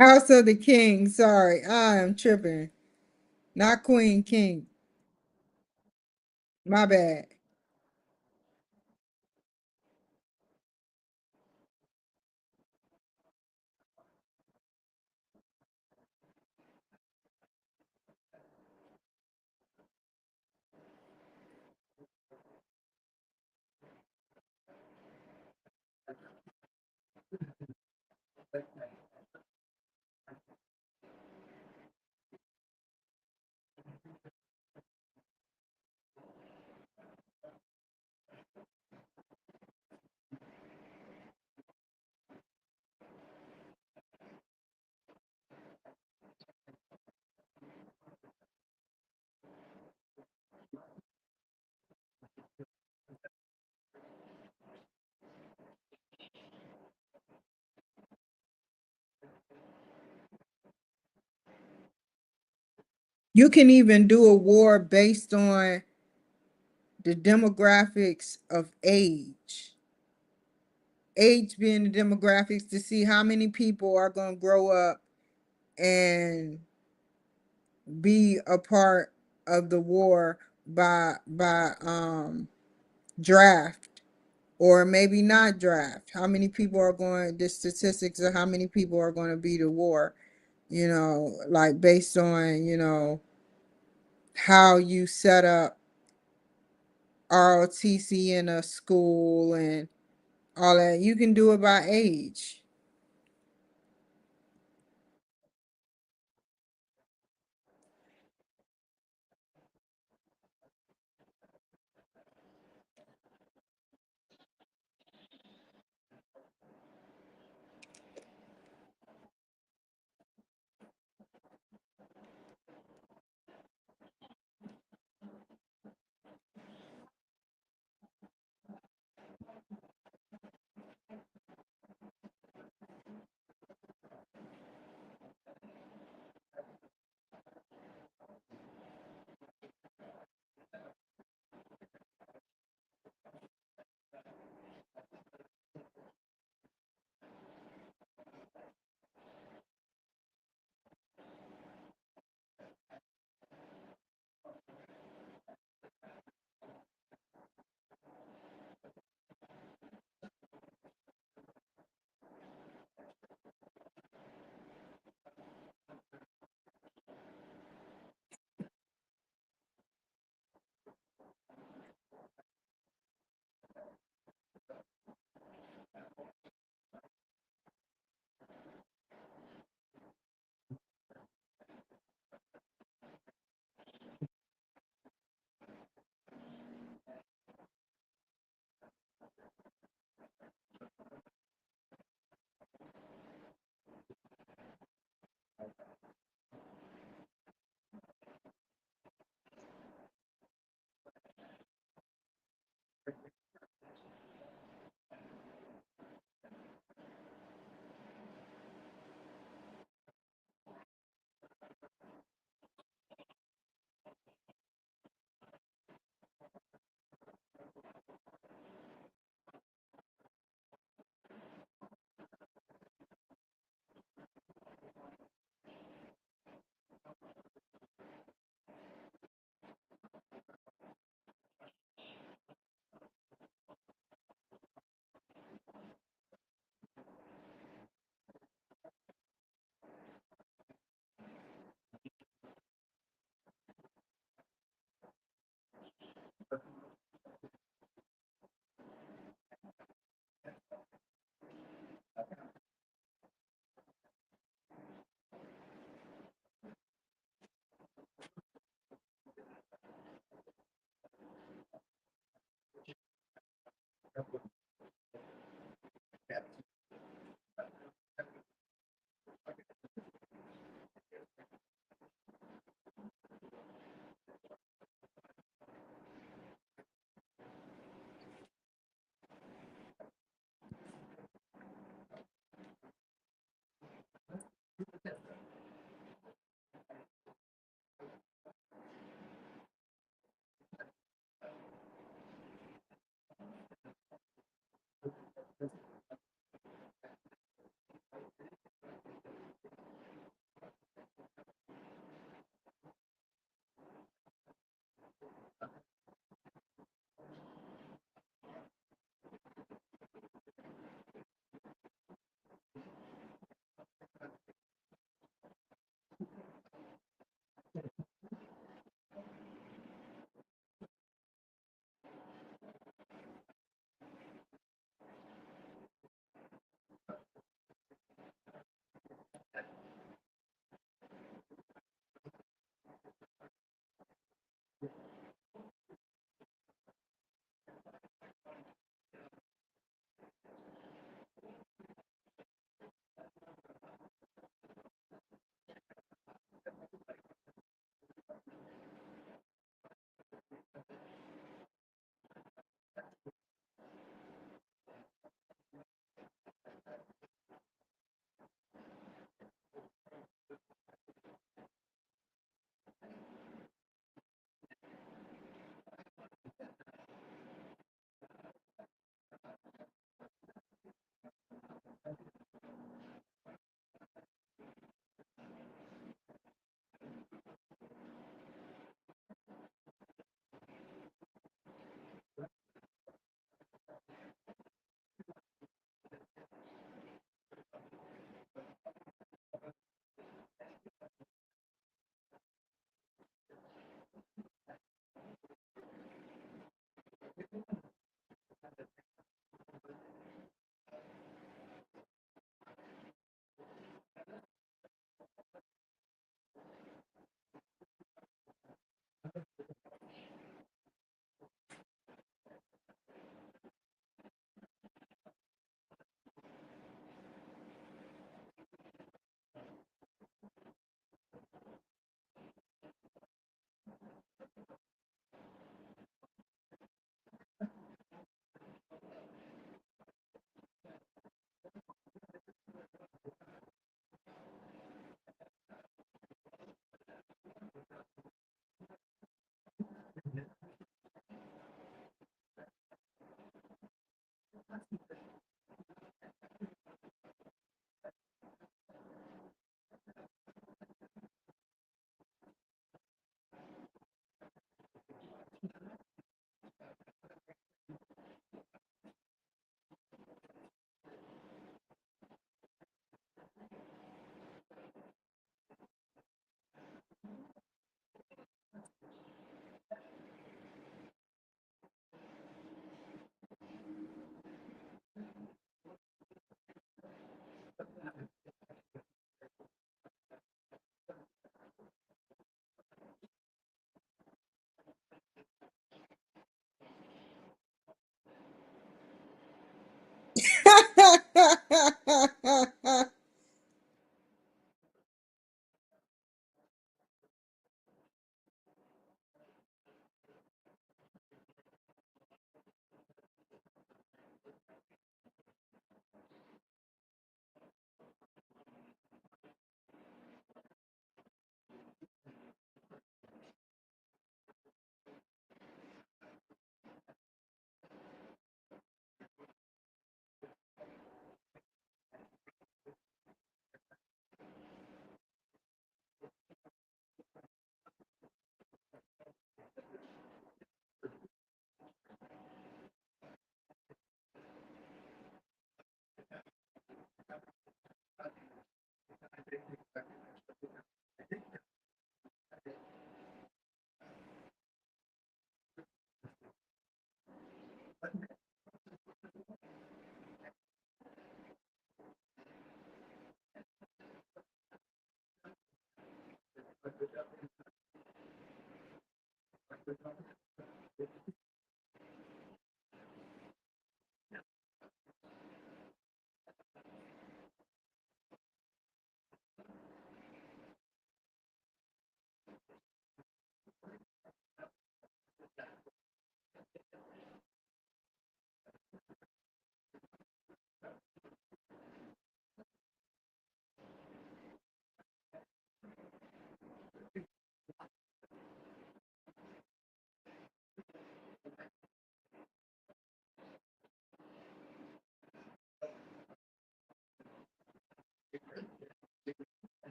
House of the King. Sorry, I am tripping. Not Queen, King. My bad. You can even do a war based on the demographics of age. Age being the demographics to see how many people are going to grow up and be a part of the war by draft, or maybe not draft. How many people are going, the statistics of how many people are going to be the war, like based on, how you set up ROTC in a school and all that. You can do it by age.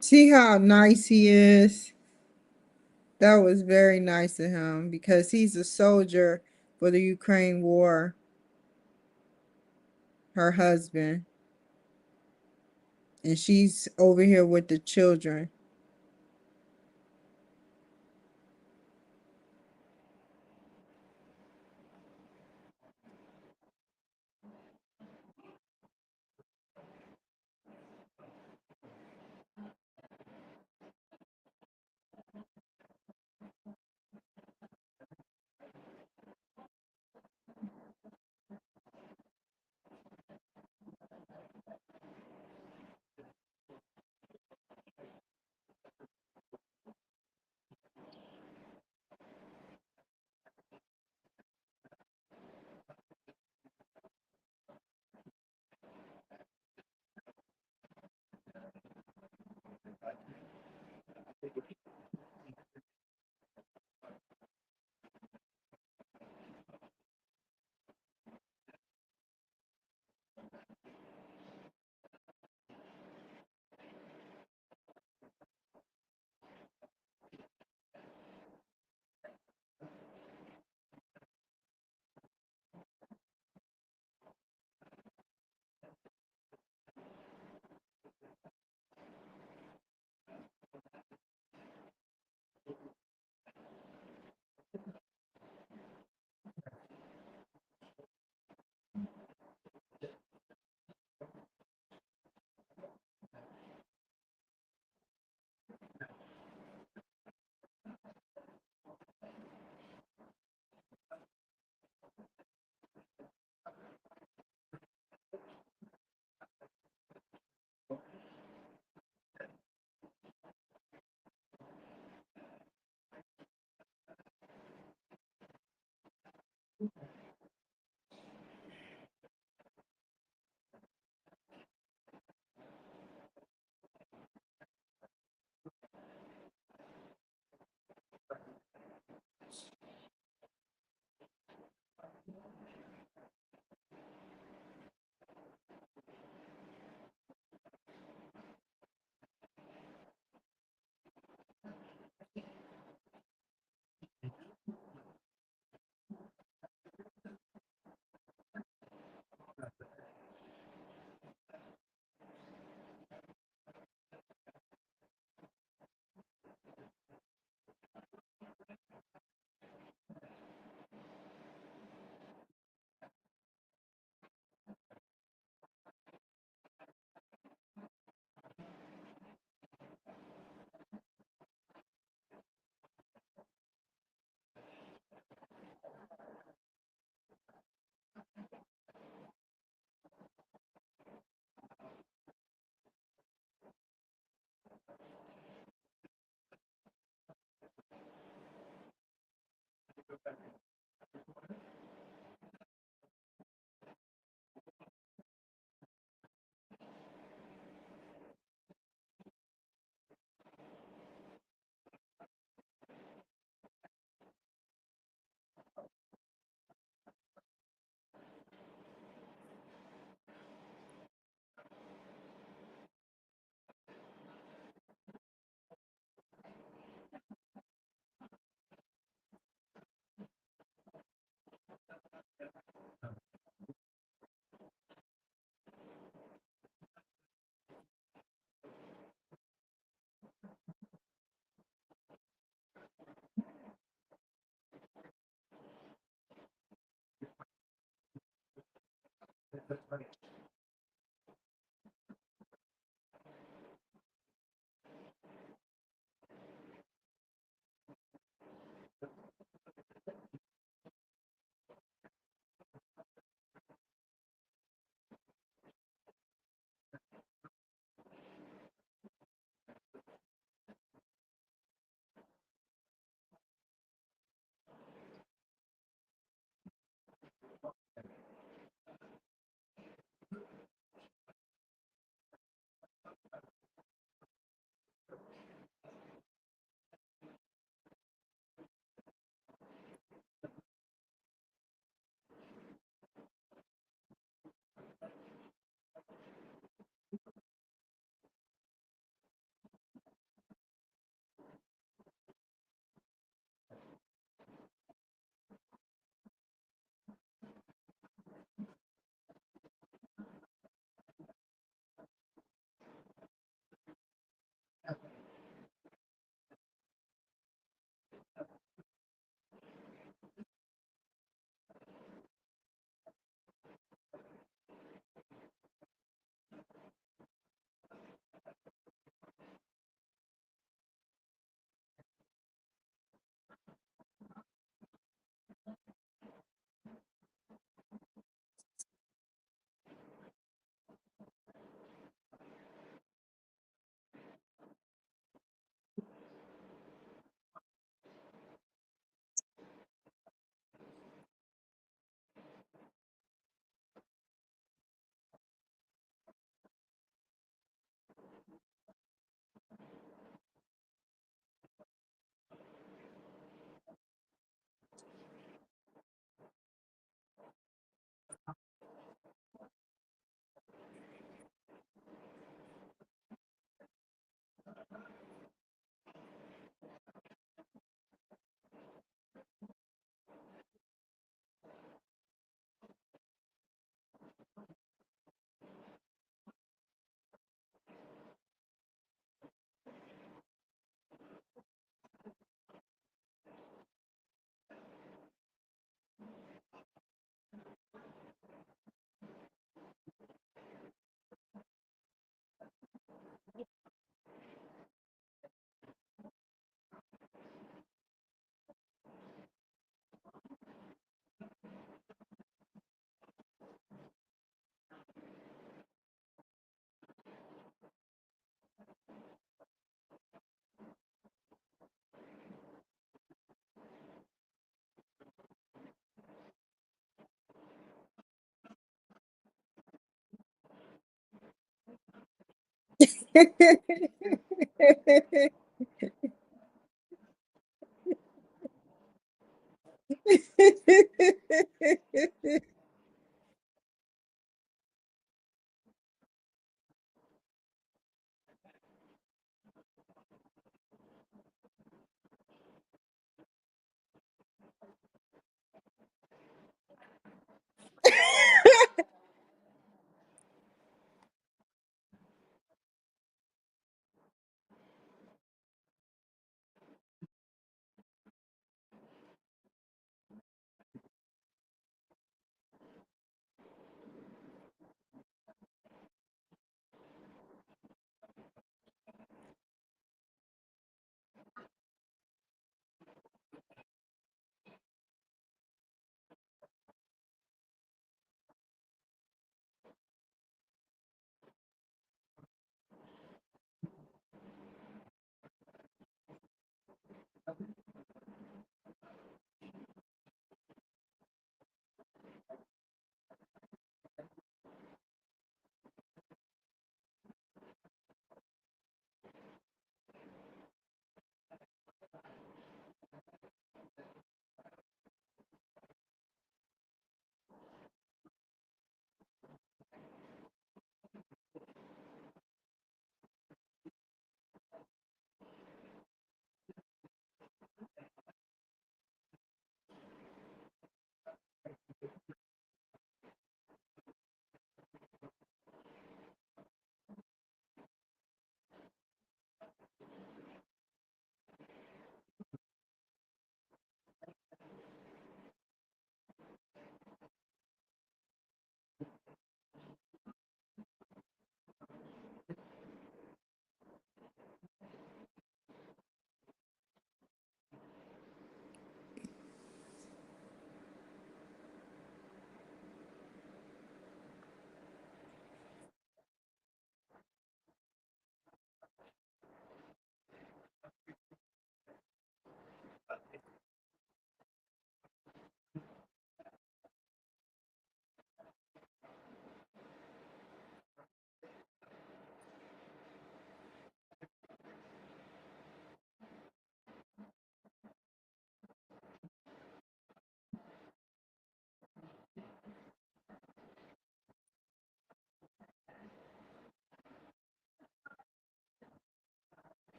See how nice he is? That was very nice of him because he's a soldier for the Ukraine war, her husband, and she's over here with the children.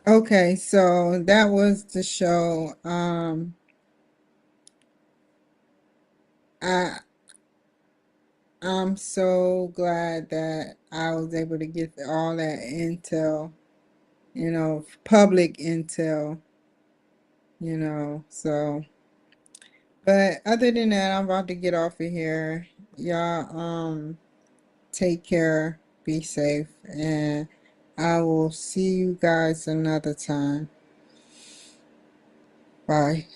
Okay, so that was the show. I I'm so glad that I was able to get all that intel, public intel, so but other than that, I'm about to get off of here. Y'all take care, be safe, and I will see you guys another time. Bye.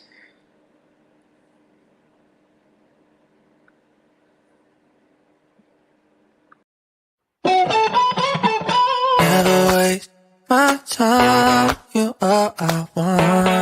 Never waste my time. You all I want.